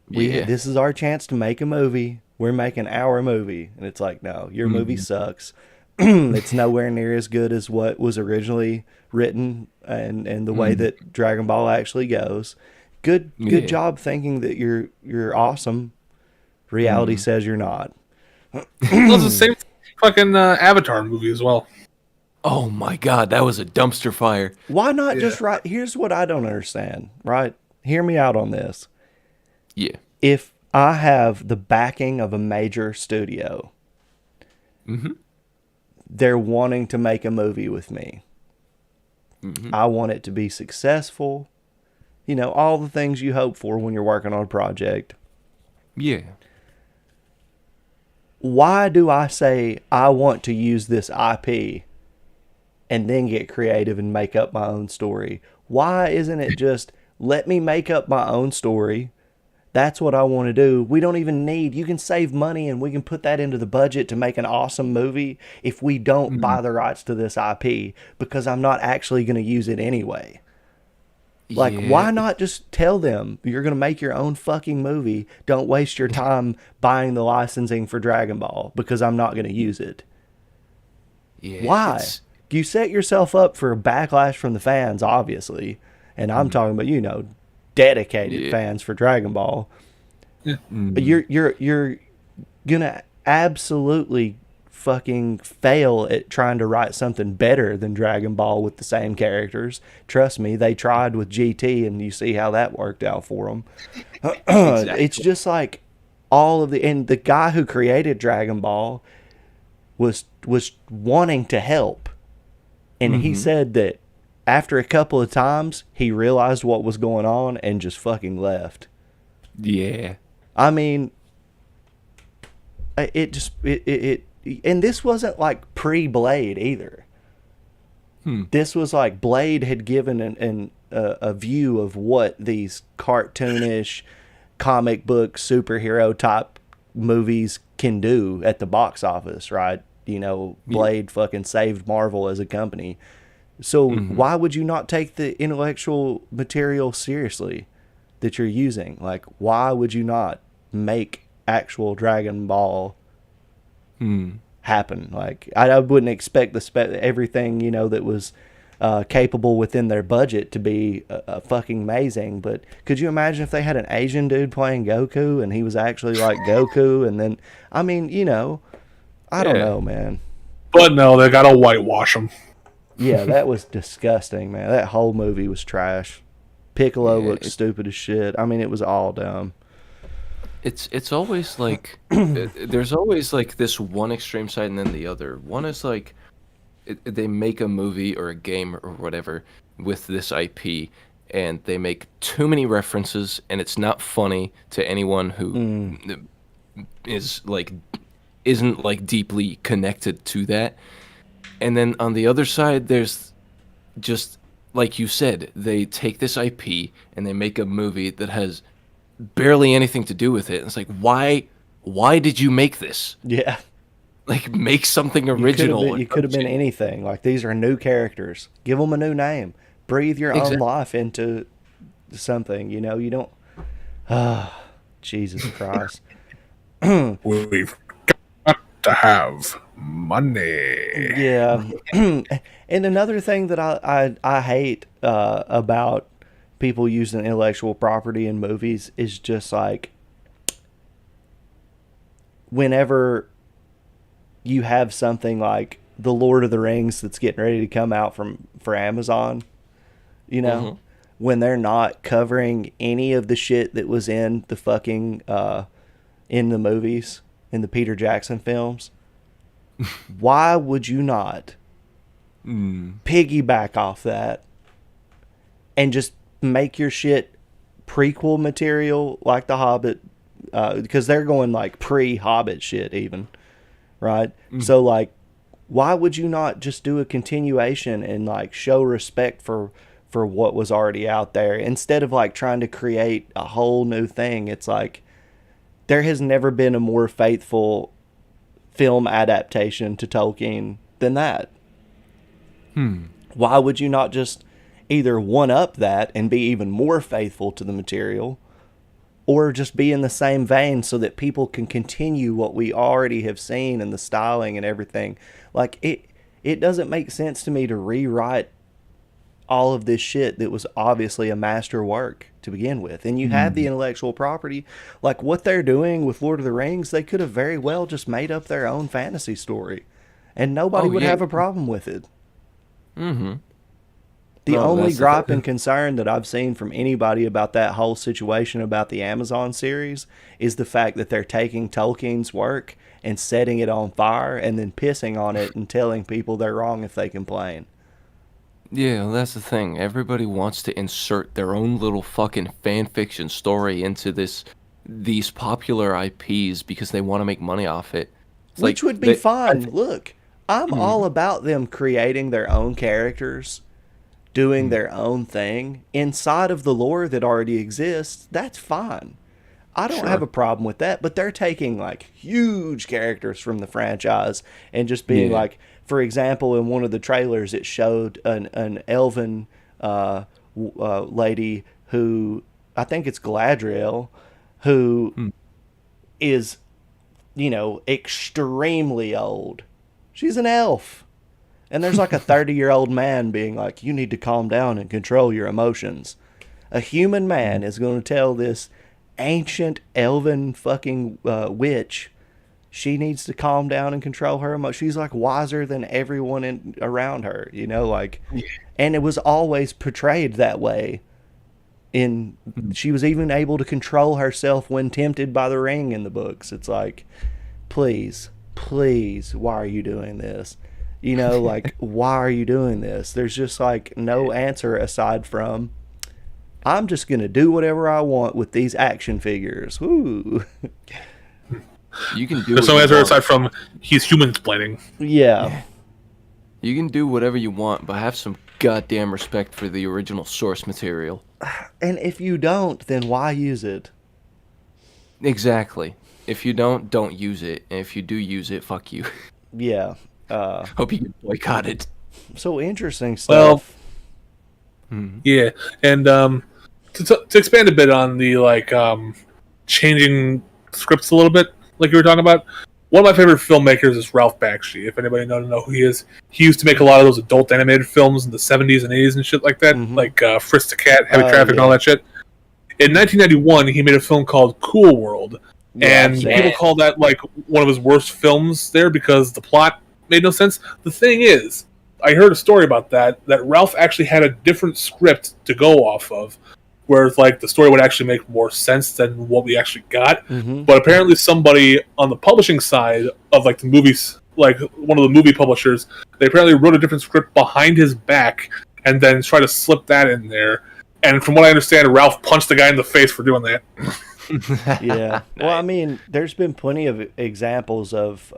This is our chance to make a movie. We're making our movie. And it's like, no, your movie sucks. It's nowhere near as good as what was originally written and the way that Dragon Ball actually goes. Good job thinking that you're awesome. Reality says you're not. Well, it's the same fucking Avatar movie as well. Oh my god, that was a dumpster fire. Why not just write? Here's what I don't understand, right? Hear me out on this. Yeah. If I have the backing of a major studio, they're wanting to make a movie with me. I want it to be successful. All the things you hope for when you're working on a project. Yeah. Why do I say I want to use this IP and then get creative and make up my own story? Why isn't it just let me make up my own story? That's what I want to do. We don't even need, you can save money and we can put that into the budget to make an awesome movie if we don't buy the rights to this IP, because I'm not actually going to use it anyway. Like, why not just tell them you're going to make your own fucking movie? Don't waste your time buying the licensing for Dragon Ball because I'm not going to use it. Yeah, Why? You set yourself up for a backlash from the fans, obviously. And I'm talking about, dedicated fans for Dragon Ball. Yeah. But you're going to absolutely fucking fail at trying to write something better than Dragon Ball with the same characters. Trust me, they tried with GT and you see how that worked out for them. Exactly. It's just like and the guy who created Dragon Ball was wanting to help. And he said that after a couple of times, he realized what was going on and just fucking left. Yeah. I mean, it and this wasn't like pre-Blade either. This was like Blade had given a view of what these cartoonish comic book superhero type movies can do at the box office, right? You know, Blade fucking saved Marvel as a company. So why would you not take the intellectual material seriously that you're using? Like, why would you not make actual Dragon Ball happen? Like, I wouldn't expect everything, you know, that was capable within their budget to be fucking amazing. But could you imagine if they had an Asian dude playing Goku and he was actually like Goku? And then, I mean, you know, I don't know, man. But no, they gotta whitewash him. Yeah, that was disgusting, man. That whole movie was trash. Piccolo looked stupid as shit. I mean, it was all dumb. It's always like there's always like this one extreme side and then the other. One is like they make a movie or a game or whatever with this IP and they make too many references and it's not funny to anyone who is like isn't like deeply connected to that. And then on the other side there's just like you said, they take this IP and they make a movie that has barely anything to do with it. It's like, why did you make this? Yeah. Like, make something original. You could have been anything. Like, these are new characters. Give them a new name. Breathe your own life into something. You know, you don't. Jesus Christ. We've got to have money. Yeah. And another thing that I hate about people using intellectual property in movies is just like whenever you have something like the Lord of the Rings that's getting ready to come out for Amazon, you know, when they're not covering any of the shit that was in the fucking in the movies, in the Peter Jackson films, why would you not piggyback off that and just make your shit prequel material like The Hobbit, because they're going like pre-Hobbit shit even, right? So like, why would you not just do a continuation and like show respect for what was already out there instead of like trying to create a whole new thing? It's like there has never been a more faithful film adaptation to Tolkien than that. Why would you not just either one up that and be even more faithful to the material, or just be in the same vein so that people can continue what we already have seen and the styling and everything? Like it doesn't make sense to me to rewrite all of this shit that was obviously a master work to begin with. And you have the intellectual property, like what they're doing with Lord of the Rings. They could have very well just made up their own fantasy story and nobody would have a problem with it. The only gripe and concern that I've seen from anybody about that whole situation about the Amazon series is the fact that they're taking Tolkien's work and setting it on fire and then pissing on it and telling people they're wrong if they complain. Yeah, well, that's the thing. Everybody wants to insert their own little fucking fan fiction story into these popular IPs because they want to make money off it. Which would be fine. Look, I'm all about them creating their own characters, doing their own thing inside of the lore that already exists. That's fine. I don't have a problem with that, but they're taking like huge characters from the franchise and just being like, for example, in one of the trailers, it showed an elven lady who, I think it's Galadriel, who is, you know, extremely old. She's an elf. And there's like a 30-year-old man being like, you need to calm down and control your emotions. A human man is going to tell this ancient elven fucking witch she needs to calm down and control her emotions. She's like wiser than everyone around her, you know, like, and it was always portrayed that way. She was even able to control herself when tempted by the ring in the books. It's like, please, why are you doing this? You know, like, why are you doing this? There's just like no answer aside from I'm just gonna do whatever I want with these action figures. Woo. You can do. There's no answer aside from he's human explaining. Yeah. You can do whatever you want, but have some goddamn respect for the original source material. And if you don't, then why use it? Exactly. If you don't use it. And if you do use it, fuck you. Yeah. Hope you get boycotted. So interesting stuff. Well, yeah, and to expand a bit on the changing scripts a little bit, like you were talking about. One of my favorite filmmakers is Ralph Bakshi. If anybody doesn't know who he is, he used to make a lot of those adult animated films in the 70s and 80s and shit like that, like Frisk the Cat, Heavy Traffic, and all that shit. In 1991, he made a film called Cool World, and people call that like one of his worst films there because the plot made no sense. The thing is, I heard a story about that Ralph actually had a different script to go off of, where like the story would actually make more sense than what we actually got. But apparently somebody on the publishing side of like the movies, like one of the movie publishers, they apparently wrote a different script behind his back and then tried to slip that in there. And from what I understand, Ralph punched the guy in the face for doing that. Yeah. Well, I mean, there's been plenty of examples of,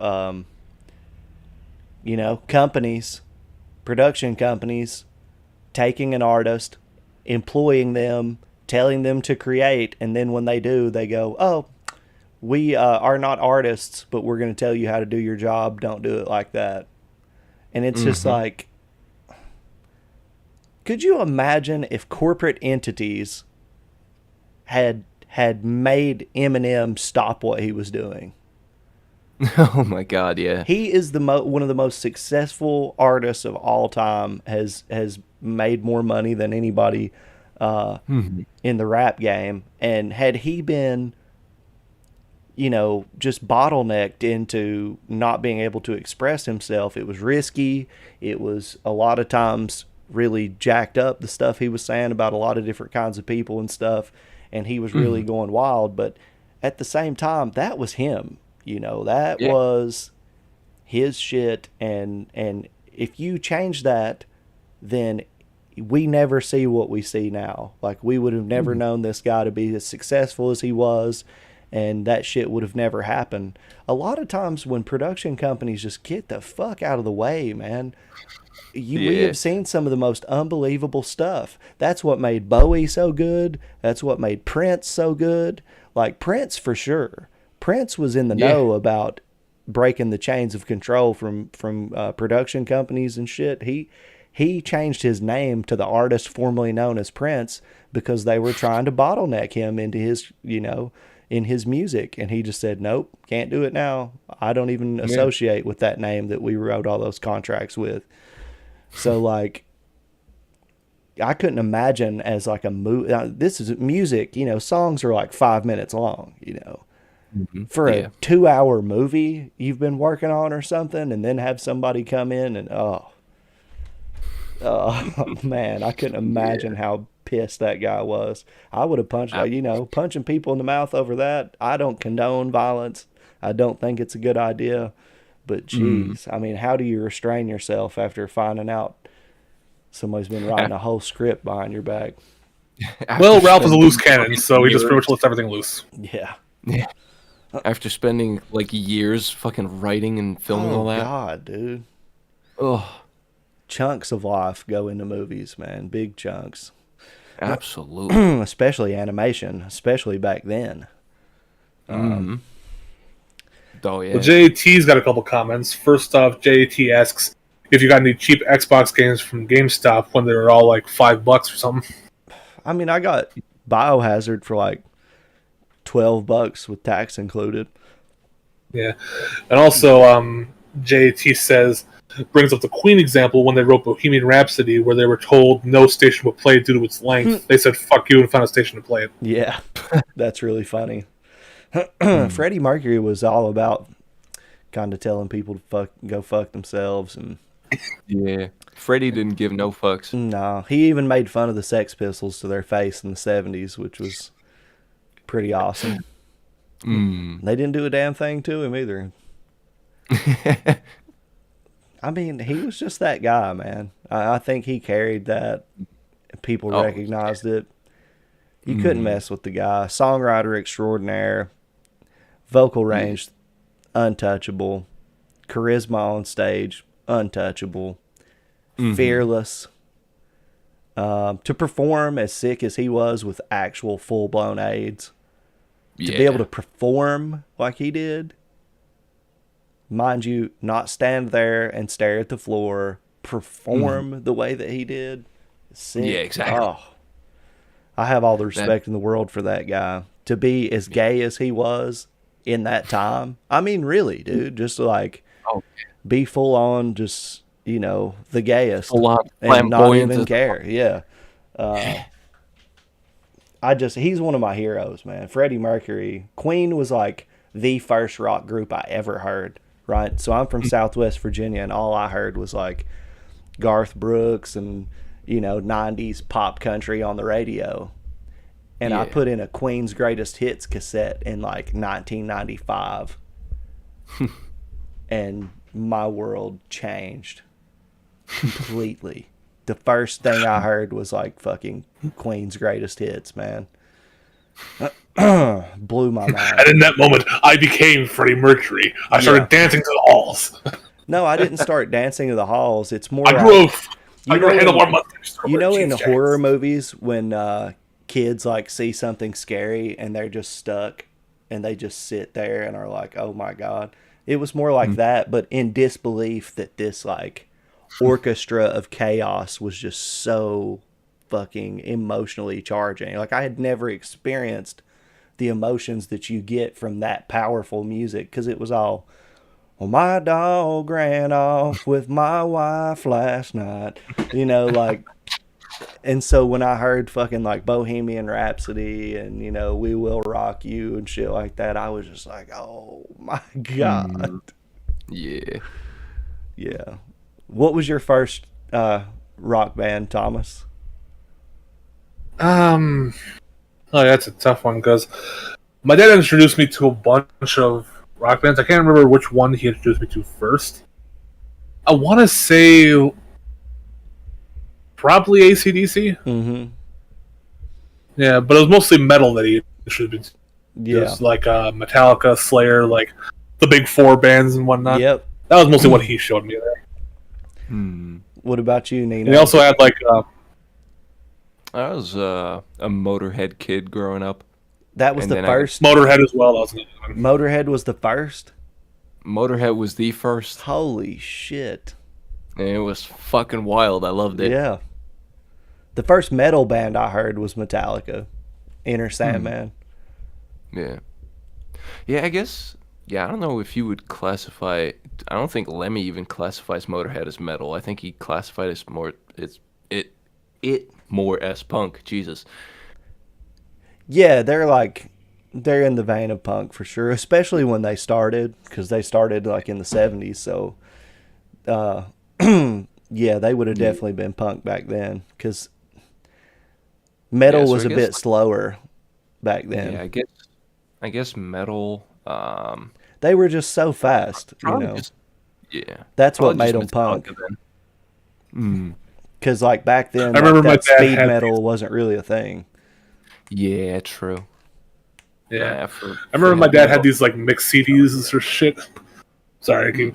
companies, production companies, taking an artist, employing them, telling them to create, and then when they do, they go, oh, we are not artists, but we're going to tell you how to do your job. Don't do it like that. And it's just like, could you imagine if corporate entities had made Eminem stop what he was doing? Oh my God, yeah. He is one of the most successful artists of all time. Has made more money than anybody in the rap game. And had he been, just bottlenecked into not being able to express himself, it was risky. It was a lot of times really jacked up, the stuff he was saying about a lot of different kinds of people and stuff. And he was really going wild. But at the same time, that was him. That was his shit, and if you change that, then we never see what we see now. Like, we would have never known this guy to be as successful as he was, and that shit would have never happened. A lot of times when production companies just get the fuck out of the way, man, we have seen some of the most unbelievable stuff. That's what made Bowie so good. That's what made Prince so good. Like, Prince, for sure. Prince was in the know about breaking the chains of control from production companies and shit. He changed his name to the artist formerly known as Prince because they were trying to bottleneck him into his, in his music. And he just said, nope, can't do it now. I don't even associate with that name that we wrote all those contracts with. So, like, I couldn't imagine as like a movie. This is music, songs are like 5 minutes long, For a 2-hour movie you've been working on or something, and then have somebody come in and oh man, I couldn't imagine how pissed that guy was. I would have punched, punching people in the mouth over that. I don't condone violence. I don't think it's a good idea. But geez, I mean, how do you restrain yourself after finding out somebody's been writing a whole script behind your back? Well, Ralph is a loose cannon, so he just pretty much lets everything loose. Yeah. After spending like years fucking writing and filming all that. Oh God, dude. Oh, chunks of life go into movies, man. Big chunks. Absolutely. Especially animation, especially back then. Oh yeah. Well, JAT's got a couple comments. First off, JAT asks if you got any cheap Xbox games from GameStop when they were all like $5 or something. I mean, I got Biohazard for like $12 with tax included. Yeah. And also, JAT brings up the Queen example when they wrote Bohemian Rhapsody, where they were told no station would play it due to its length. They said, fuck you, and found a station to play it. Yeah. That's really funny. Freddie Mercury was all about kind of telling people to go fuck themselves. And yeah. Freddie didn't give no fucks. No. He even made fun of the Sex Pistols to their face in the 70s, which was pretty awesome. They didn't do a damn thing to him either. I mean, he was just that guy, man. I think he carried that. People recognized it. You couldn't mess with the guy. Songwriter extraordinaire, vocal range untouchable, charisma on stage untouchable, fearless. To perform as sick as he was with actual full-blown AIDS, to be able to perform like he did, mind you, not stand there and stare at the floor, perform the way that he did, sick. Yeah, exactly. Oh, I have all the respect in the world for that guy. To be as gay as he was in that time, I mean, really, dude, just like be full on, just, you know, the gayest and not even care. Yeah. He's one of my heroes, man. Freddie Mercury. Queen was like the first rock group I ever heard, right? So I'm from Southwest Virginia, and all I heard was like Garth Brooks and, you know, 90s pop country on the radio. And I put in a Queen's Greatest Hits cassette in like 1995. And my world changed completely. The first thing I heard was like fucking Queen's Greatest Hits, man. Blew my mind. And in that moment, I became Freddie Mercury. I started dancing to the halls. No, I didn't start dancing to the halls. It's more you know in horror movies when kids like see something scary and they're just stuck and they just sit there and are like, oh my God. It was more like that, but in disbelief that this like orchestra of chaos was just so fucking emotionally charging. Like I had never experienced the emotions that you get from that powerful music, because it was all, well, my dog ran off with my wife last night, you know, like. And so when I heard fucking like Bohemian Rhapsody and, you know, We Will Rock You and shit like that, I was just like, oh my God. Yeah. What was your first rock band, Thomas? Oh, that's a tough one, because my dad introduced me to a bunch of rock bands. I can't remember which one he introduced me to first. I want to say probably AC/DC. Mm-hmm. Yeah, but it was mostly metal that he introduced me to. Yeah. It was like Metallica, Slayer, like the big four bands and whatnot. Yep. That was mostly what he showed me there. What about you, Nino? And he also had like... I was a Motorhead kid growing up. That was the first? Motorhead as well. Motorhead was the first? Motorhead was the first. Holy shit. And it was fucking wild. I loved it. Yeah. The first metal band I heard was Metallica. Enter Sandman. Yeah. Yeah, I guess... Yeah, I don't know if you would classify... I don't think Lemmy even classifies Motorhead as metal. I think he classified as more... more as punk. Jesus. Yeah, they're in the vein of punk for sure, especially when they started, because they started like in the 70s. So, yeah, they would have definitely been punk back then, because metal was a bit slower back then. Yeah, I guess metal. They were just so fast, you know. That's what made them punk. Because like back then, I remember that speed metal wasn't really a thing. Yeah, true. Yeah, I remember my dad had these like mixed CDs or shit. Sorry,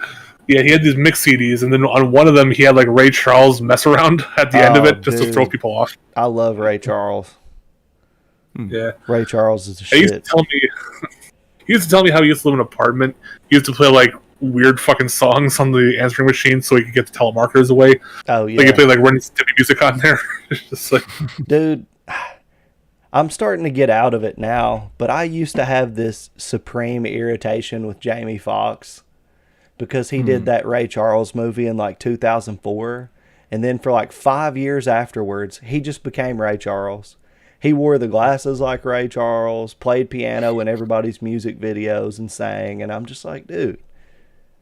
yeah, he had these mixed CDs, and then on one of them he had like Ray Charles Mess Around at the end of it, just to throw people off. I love Ray Charles. Yeah, Ray Charles is the shit. He used to tell me how he used to live in an apartment. He used to play like weird fucking songs on the answering machine so he could get the telemarketers away. Oh yeah, like he played like Ren Stimpy music on there. Just like, dude, I'm starting to get out of it now, but I used to have this supreme irritation with Jamie Foxx because he did that Ray Charles movie in like 2004, and then for like 5 years afterwards, he just became Ray Charles. He wore the glasses like Ray Charles, played piano in everybody's music videos and sang, and I'm just like, dude,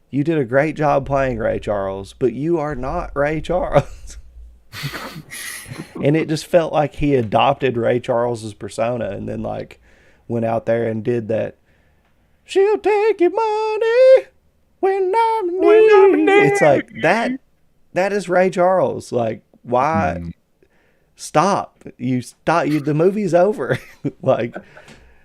you did a great job playing Ray Charles, but you are not Ray Charles. And it just felt like he adopted Ray Charles's persona and then like went out there and did that. She'll take your money when I'm in need. It's like that is Ray Charles. Like, why? stop. The movie's over. Like,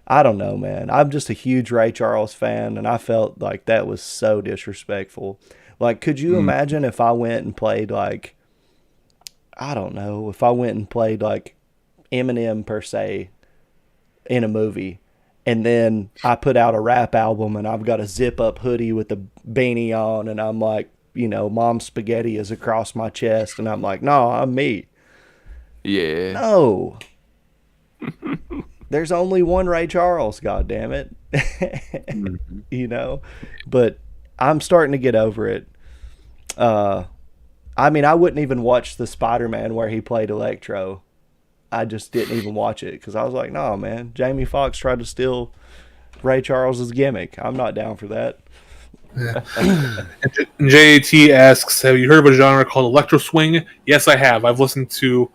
I don't know, man. I'm just a huge Ray Charles fan, and I felt like that was so disrespectful. Like, could you imagine if I went and played, like, I don't know, if I went and played, like, Eminem, per se, in a movie, and then I put out a rap album, and I've got a zip-up hoodie with a beanie on, and I'm like, you know, Mom Spaghetti is across my chest, and I'm like, no, I'm me. Yeah. No. There's only one Ray Charles, God damn it. Mm-hmm. You know? But I'm starting to get over it. I mean, I wouldn't even watch the Spider-Man where he played Electro. I just didn't even watch it because I was like, no, man. Jamie Foxx tried to steal Ray Charles's gimmick. I'm not down for that. Yeah. JAT asks, have you heard of a genre called electro swing? Yes, I have. I've listened to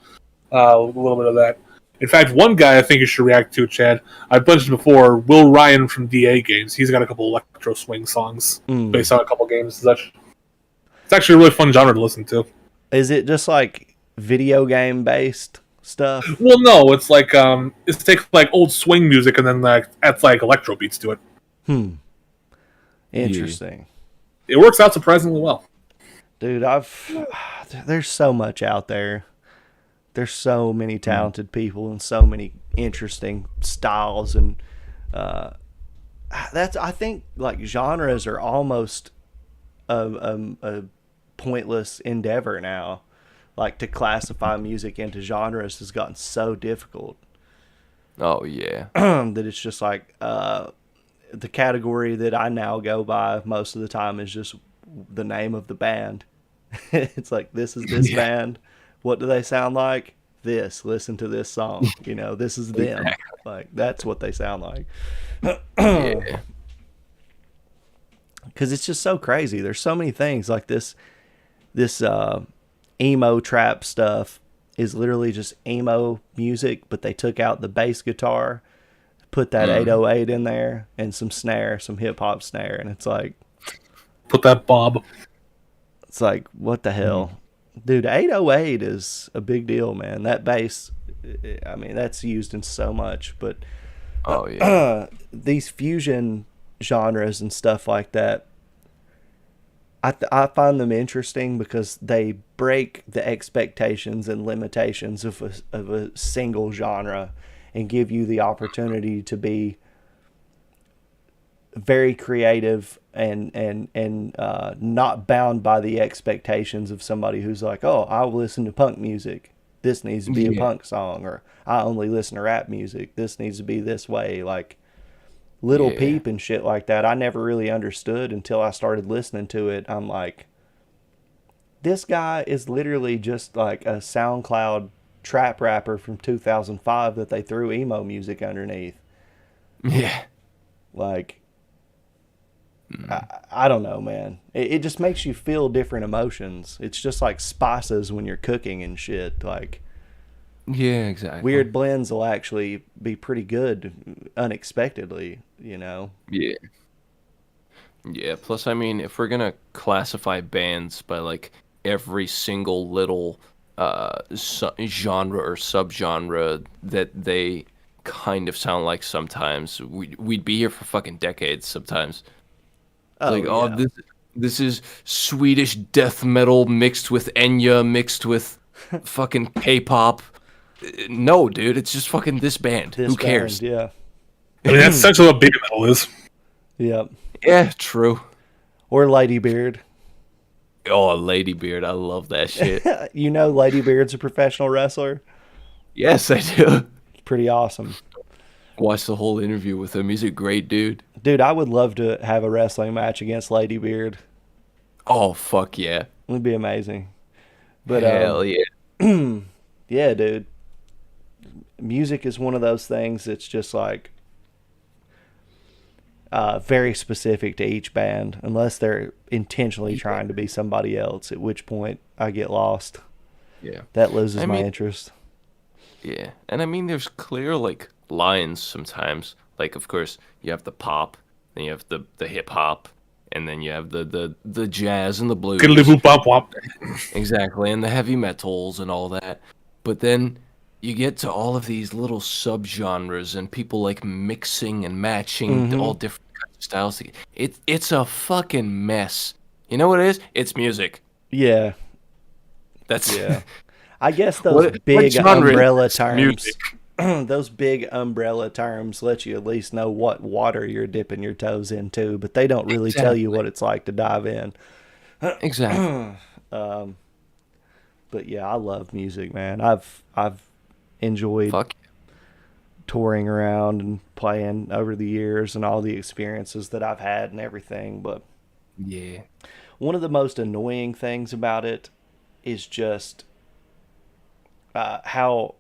a little bit of that. In fact, one guy I think you should react to, Chad, I've mentioned before, Will Ryan from DA Games. He's got a couple electro swing songs based on a couple games. It's actually a really fun genre to listen to. Is it just like video game based stuff? Well, no, it's like it takes like old swing music and then adds like electro beats to it. Interesting. It works out surprisingly well. Dude, there's so much out there. There's so many talented people and so many interesting styles, and I think like genres are almost a pointless endeavor now. Like, to classify music into genres has gotten so difficult. Oh yeah. That it's just like the category that I now go by most of the time is just the name of the band. It's like, this is this band. What do they sound like? This. Listen to this song. You know, this is them. Exactly. Like, that's what they sound like. Yeah. Because it's just so crazy. There's so many things like this emo trap stuff is literally just emo music, but they took out the bass guitar, put that 808 in there, and some snare, some hip hop snare, and it's like, put that bob. It's like, what the hell? Dude, 808 is a big deal, man. That bass, I mean, that's used in so much, but these fusion genres and stuff like that, I find them interesting because they break the expectations and limitations of a single genre and give you the opportunity to be very creative and not bound by the expectations of somebody who's like, oh, I'll listen to punk music. This needs to be a punk song, or I only listen to rap music. This needs to be this way. Like, Little Peep and shit like that, I never really understood until I started listening to it. I'm like, this guy is literally just like a SoundCloud trap rapper from 2005 that they threw emo music underneath. Yeah. Like, I don't know, man. It just makes you feel different emotions. It's just like spices when you're cooking and shit. Like, yeah, exactly. Weird blends will actually be pretty good unexpectedly, you know? Yeah. Yeah, plus, I mean, if we're going to classify bands by, like, every single little genre or subgenre that they kind of sound like sometimes, we'd be here for fucking decades sometimes. This is Swedish death metal mixed with Enya, mixed with fucking K-pop. No, dude, it's just fucking this band. Who cares? Band, yeah. I mean, that's essentially what big metal is. Yep. Yeah, true. Or Ladybeard. Oh, Ladybeard. I love that shit. You know Ladybeard's a professional wrestler? Yes, I do. Pretty awesome. Watched the whole interview with him. He's a great dude. Dude, I would love to have a wrestling match against Ladybeard. Oh, fuck yeah. It would be amazing. But, hell yeah. Yeah, dude. Music is one of those things that's just like very specific to each band, unless they're intentionally trying to be somebody else, at which point I get lost. Yeah. That loses my interest. Yeah. And I mean, there's clear, like, lines sometimes. Like, of course, you have the pop, then you have the hip-hop, and then you have the jazz and the blues. Exactly, and the heavy metals and all that. But then you get to all of these little subgenres and people like mixing and matching Mm-hmm. all different kinds of styles. It's a fucking mess. You know what it is? It's music. Yeah, That's yeah. I guess those what big genre is umbrella this? Music. terms, those big umbrella terms let you at least know what water you're dipping your toes into, but they don't really tell you Exactly. what it's like to dive in. Exactly. But yeah, I love music, man. I've enjoyed Fuck. touring around and playing over the years and all the experiences that I've had and everything. But Yeah. one of the most annoying things about it is just how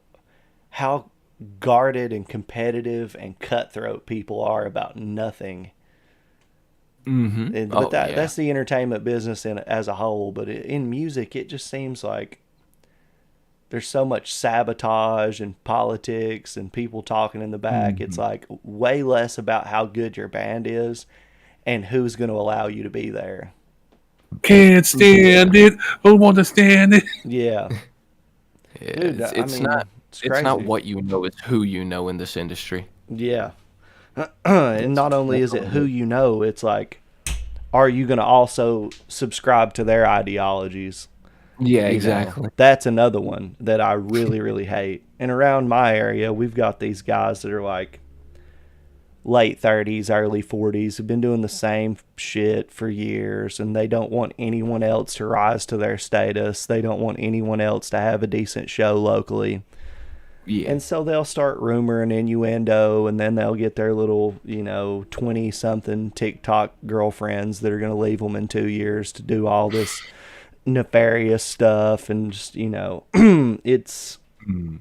guarded and competitive and cutthroat people are about nothing. Mm-hmm. But Oh yeah. that's the entertainment business as a whole. But in music, it just seems like there's so much sabotage and politics and people talking in the back. It's Mm-hmm. like way less about how good your band is and who's going to allow you to be there. Can't stand it. Who want to stand it? Yeah, Yeah. dude. I It's not. mean, it's It's not crazy. what you know. It's who you know in this industry. Yeah, and It's not only is it who definitely. you know, it's like, are you going to also subscribe to their ideologies? Yeah. You know, Exactly. that's another one that I really, really hate. And around my area, we've got these guys that are like late 30s, early 40s, have been doing the same shit for years, and they don't want anyone else to rise to their status. They don't want anyone else to have a decent show locally. Yeah. And so they'll start rumor and innuendo, and then they'll get their little, 20 something TikTok girlfriends that are going to leave them in 2 years to do all this nefarious stuff. And just, it's Mm.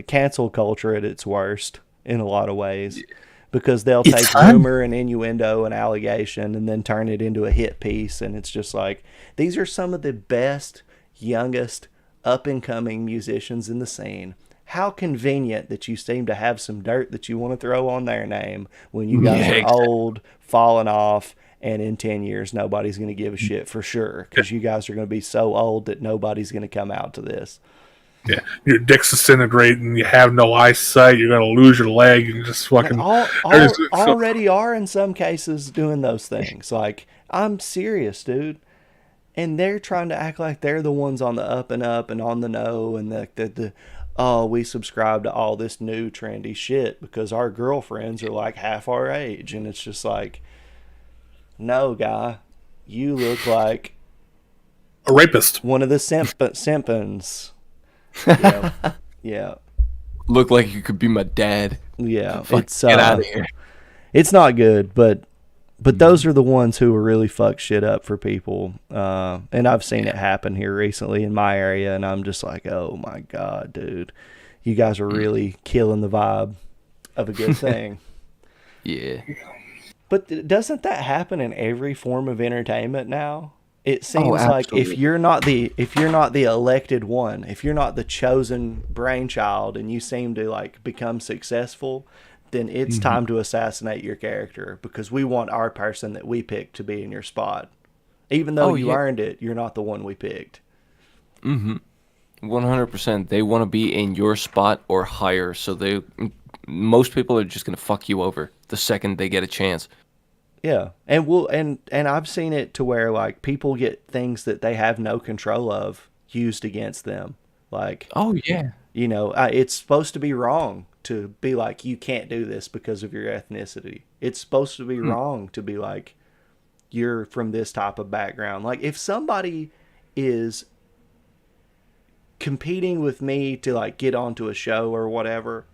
cancel culture at its worst in a lot of ways, because they'll It's take fun. rumor and innuendo and allegation and then turn it into a hit piece. And it's just like, these are some of the best, youngest, up and coming musicians in the scene. How convenient that you seem to have some dirt that you want to throw on their name when you guys Yeah. are Exactly. old, falling off, and in 10 years nobody's going to give a shit for sure, because you guys are going to be so old that nobody's going to come out to this. Yeah, your dick's disintegrating. You have no eyesight. You're gonna lose your leg. You just And fucking. already are in some cases doing those things. Like, I'm serious, dude. And they're trying to act like they're the ones on the up and up and on the know, and the oh, we subscribe to all this new trendy shit because our girlfriends are like half our age. And it's just like, no, guy, you look like A rapist. one of the simpins. Yeah, yeah, Look like you could be my dad. yeah. Fuck, get out of here. It's not good, but those are the ones who will really fuck shit up for people. And I've seen it Yeah. happen here recently in my area, and I'm just like, oh my god, dude, you guys are really killing the vibe of a good thing. Yeah. But doesn't that happen in every form of entertainment now? It Oh, seems like absolutely. if you're not the elected one, if you're not the chosen brainchild, and you seem to like become successful, then it's Hmm. time to assassinate your character, because we want our person that we picked to be in your spot. Even though Oh you yeah. earned it, you're not the one we picked. Mm-hmm. 100%. They want to be in your spot or higher, so most people are just gonna fuck you over the second they get a chance. Yeah. And I've seen it to where like people get things that they have no control of used against them. Like, Oh yeah. it's supposed to be wrong to be like, you can't do this because of your ethnicity. It's supposed to be Hmm. wrong to be like, you're from this type of background. Like, if somebody is competing with me to like get onto a show or whatever,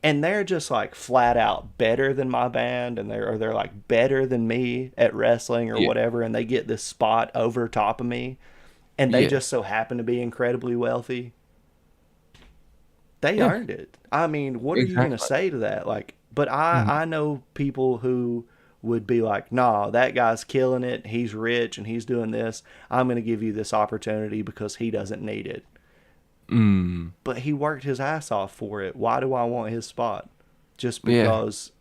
and they're just like flat out better than my band, and they're like better than me at wrestling or Yeah. whatever, and they get this spot over top of me, and they Yeah. just so happen to be incredibly wealthy, they Yeah. earned it. I mean, what are you gonna Exactly. say to that? Like, but I Mhm. I know people who would be like, nah, that guy's killing it. He's rich and he's doing this. I'm gonna give you this opportunity because he doesn't need it. Mm. But he worked his ass off for it. Why do I want his spot? Just Yeah. because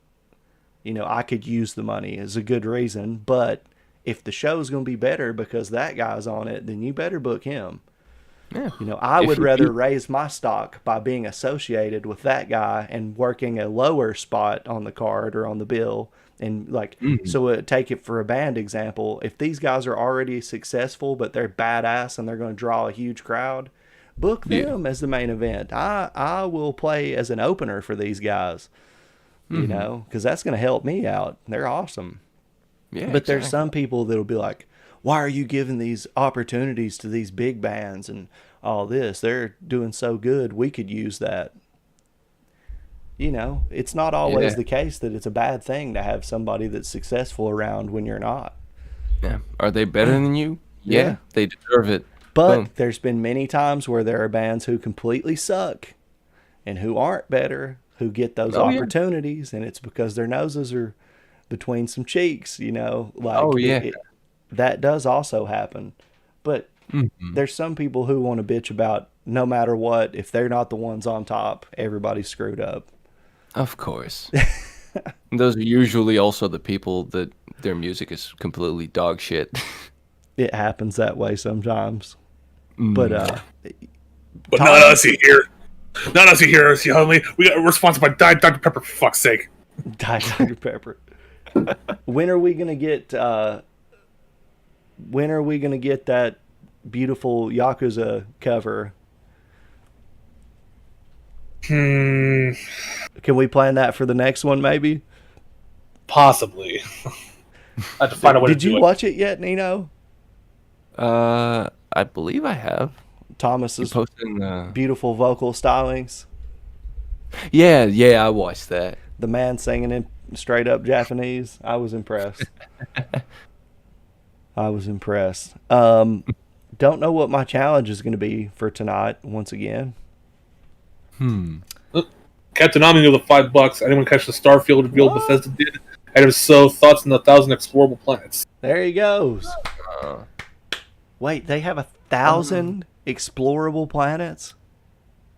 I could use the money is a good reason. But if the show's gonna be better because that guy's on it, then you better book him. Yeah. You know, I would rather raise my stock by being associated with that guy and working a lower spot on the card or on the bill. And like, so take it for a band example. If these guys are already successful, but they're badass and they're going to draw a huge crowd, book them as the main event. I will play as an opener for these guys, you know, because that's going to help me out. They're awesome. Yeah, but there's some people that'll be like, why are you giving these opportunities to these big bands and all this? They're doing so good. We could use that. You know, it's not always the case that it's a bad thing to have somebody that's successful around when you're not. Yeah. Are they better than you? Yeah. They deserve it. But there's been many times where there are bands who completely suck and who aren't better, who get those opportunities, and it's because their noses are between some cheeks, you know. Like, that does also happen. But there's some people who want to bitch about no matter what, if they're not the ones on top, everybody's screwed up. Of course. Those are usually also the people that their music is completely dog shit. It happens that way sometimes. But not us here. Not us here. We're sponsored by Diet Dr. Pepper, for fuck's sake. Diet Dr. Pepper. When are we gonna get that beautiful Yakuza cover? Can we plan that for the next one, maybe? Possibly. I have to find a way to do it. Did you watch it yet, Nino? I believe I have. Thomas's beautiful vocal stylings. Yeah, I watched that. The man singing in straight up Japanese. I was impressed. Don't know what my challenge is going to be for tonight once again. Captain Omni with the $5. Anyone catch the Starfield reveal Bethesda did? And if so, thoughts on the 1,000 explorable planets. There he goes. Wait, they have 1,000 explorable planets?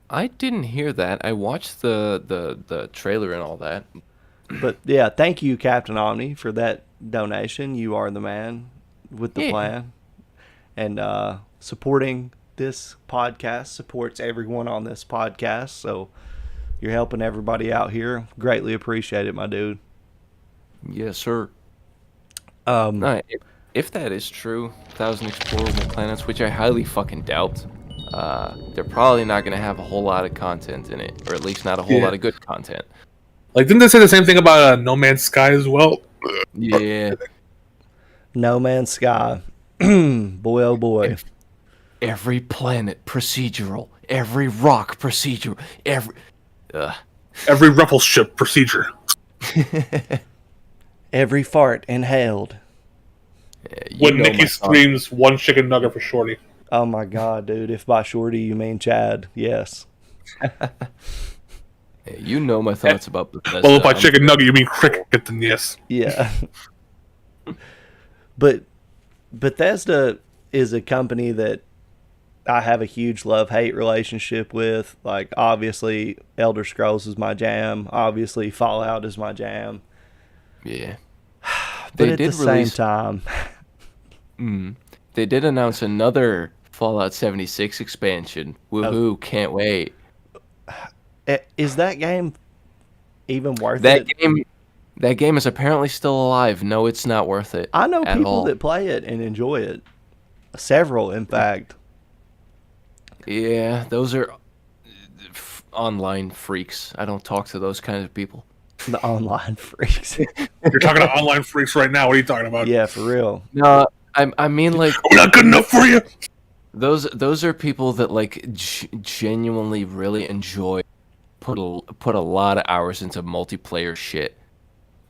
I didn't hear that. I watched the trailer and all that. But yeah, thank you, Captain Omni, for that donation. You are the man with the plan. And supporting this podcast supports everyone on this podcast. So you're helping everybody out here. Greatly appreciate it, my dude. Yes, sir. If that is true, 1,000 explorable planets, which I highly fucking doubt, they're probably not going to have a whole lot of content in it, or at least not a whole lot of good content. Like, didn't they say the same thing about No Man's Sky as well? Yeah. No Man's Sky. Boy, oh boy. Every planet procedural. Every rock procedural. Every Ruffles ship procedure. Every fart inhaled. When Nikki screams, one chicken nugget for Shorty. Oh my god, dude. If by Shorty you mean Chad, yes. You know my thoughts about Bethesda. Well, if by chicken nugget you mean cricket, then yes. Yeah. But Bethesda is a company that I have a huge love-hate relationship with. Like, obviously, Elder Scrolls is my jam. Obviously, Fallout is my jam. Yeah. But at the same time... They did announce another Fallout 76 expansion. Woohoo, can't wait. Is that game even worth it? That game is apparently still alive. No, it's not worth it. I know people that play it and enjoy it. Several, in fact. Yeah, those are online freaks. I don't talk to those kinds of people. The online freaks. You're talking to online freaks right now. What are you talking about? Yeah, for real. No, I mean, like, we're not good enough for you. Those are people that like genuinely really enjoy put a lot of hours into multiplayer shit,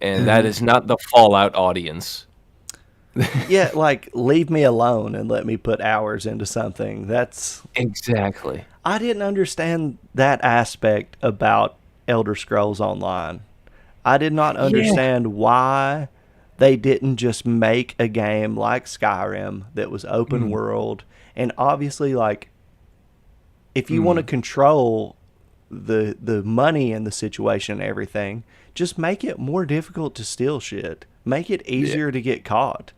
and that is not the Fallout audience. Yeah, like, leave me alone and let me put hours into something. That's exactly. I didn't understand that aspect about Elder Scrolls Online. I did not understand why they didn't just make a game like Skyrim that was open world. And obviously, like, if you want to control the money and the situation and everything, just make it more difficult to steal shit. Make it easier to get caught.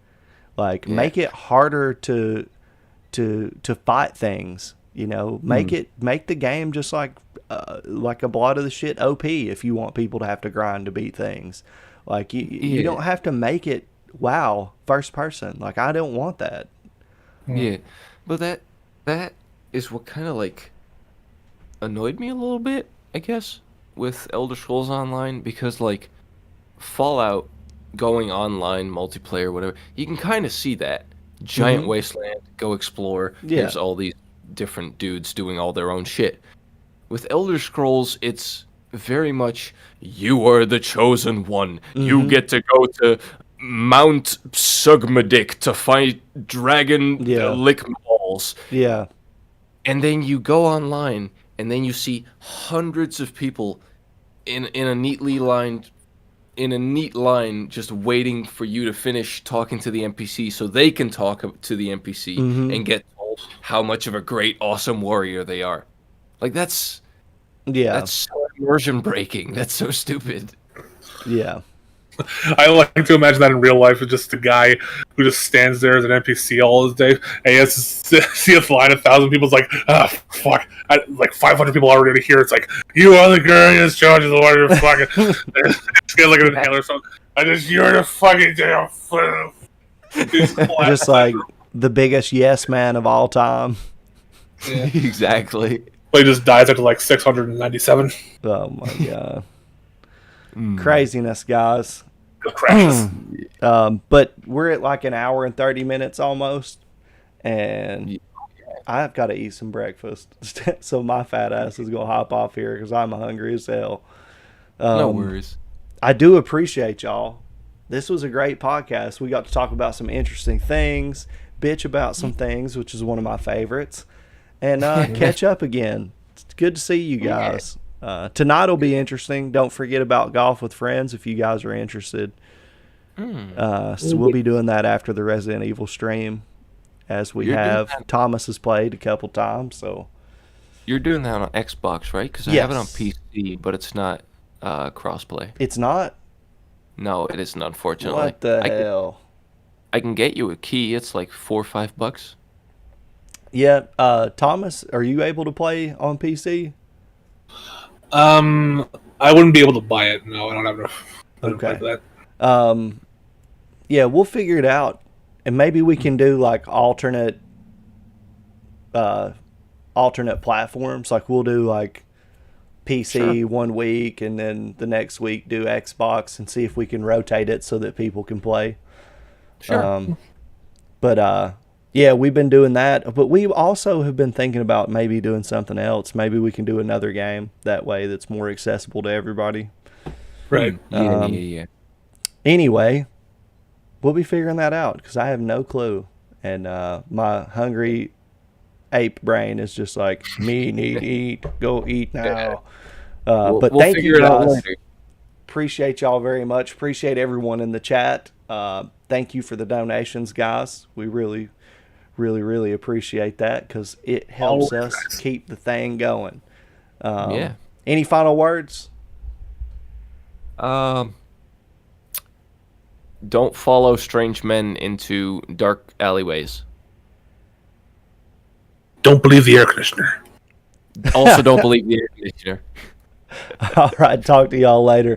Like, make it harder to fight things. You know, make the game just like a lot of the shit OP if you want people to have to grind to beat things. Like you don't have to make it first person. Like I don't want that. Yeah, but that is what kind of like annoyed me a little bit, I guess, with Elder Scrolls Online, because like Fallout going online multiplayer, whatever, you can kind of see that giant wasteland, go explore. There's all these different dudes doing all their own shit. With Elder Scrolls, it's very much you are the chosen one. You get to go to Mount Sugmadic to fight dragon lick balls. Yeah. And then you go online, and then you see hundreds of people in a neat line, just waiting for you to finish talking to the NPC so they can talk to the NPC and get told how much of a great, awesome warrior they are. Like that's so immersion breaking. That's so stupid. Yeah. I like to imagine that in real life with just a guy who just stands there as an NPC all his day, and he has to see a line of 1,000 people. It's like, fuck, like 500 people already here. It's like, you are the greatest judge of the world. You're fucking. It's like an inhaler or something. You're the fucking damn. Just like the biggest yes man of all time. Yeah. Exactly. But he just dies after like 697. Oh my god. Craziness, guys. Crashes. But we're at like an hour and 30 minutes almost, and I've got to eat some breakfast. So my fat ass is gonna hop off here because I'm hungry as hell. No worries. I do appreciate y'all. This was a great podcast. We got to talk about some interesting things, bitch about some things, which is one of my favorites, and catch up again. It's good to see you guys. Tonight will be interesting. Don't forget about Golf with Friends if you guys are interested. So we'll be doing that after the Resident Evil stream, as we have. Thomas has played a couple times. So you're doing that on Xbox, right? Because I have it on PC, but it's not crossplay. It's not? No, it isn't, unfortunately. What the hell? I can get you a key. It's like $4 or $5. Yeah. Thomas, are you able to play on PC? I wouldn't be able to buy it. No, I don't have enough. Okay. For that. Yeah, we'll figure it out, and maybe we can do like alternate platforms. Like we'll do like PC one week, and then the next week do Xbox, and see if we can rotate it so that people can play. Sure. Yeah, we've been doing that, but we also have been thinking about maybe doing something else. Maybe we can do another game that way that's more accessible to everybody. Right. Yeah. Anyway, we'll be figuring that out because I have no clue. And my hungry ape brain is just like, me need to eat. Go eat now. But we'll thank figure you it out guys. later. Appreciate y'all very much. Appreciate everyone in the chat. Thank you for the donations, guys. We really appreciate that because it helps us keep the thing going. Any final words? Don't follow strange men into dark alleyways. Don't believe the air conditioner. Also, don't believe the air conditioner. All right, talk to y'all later.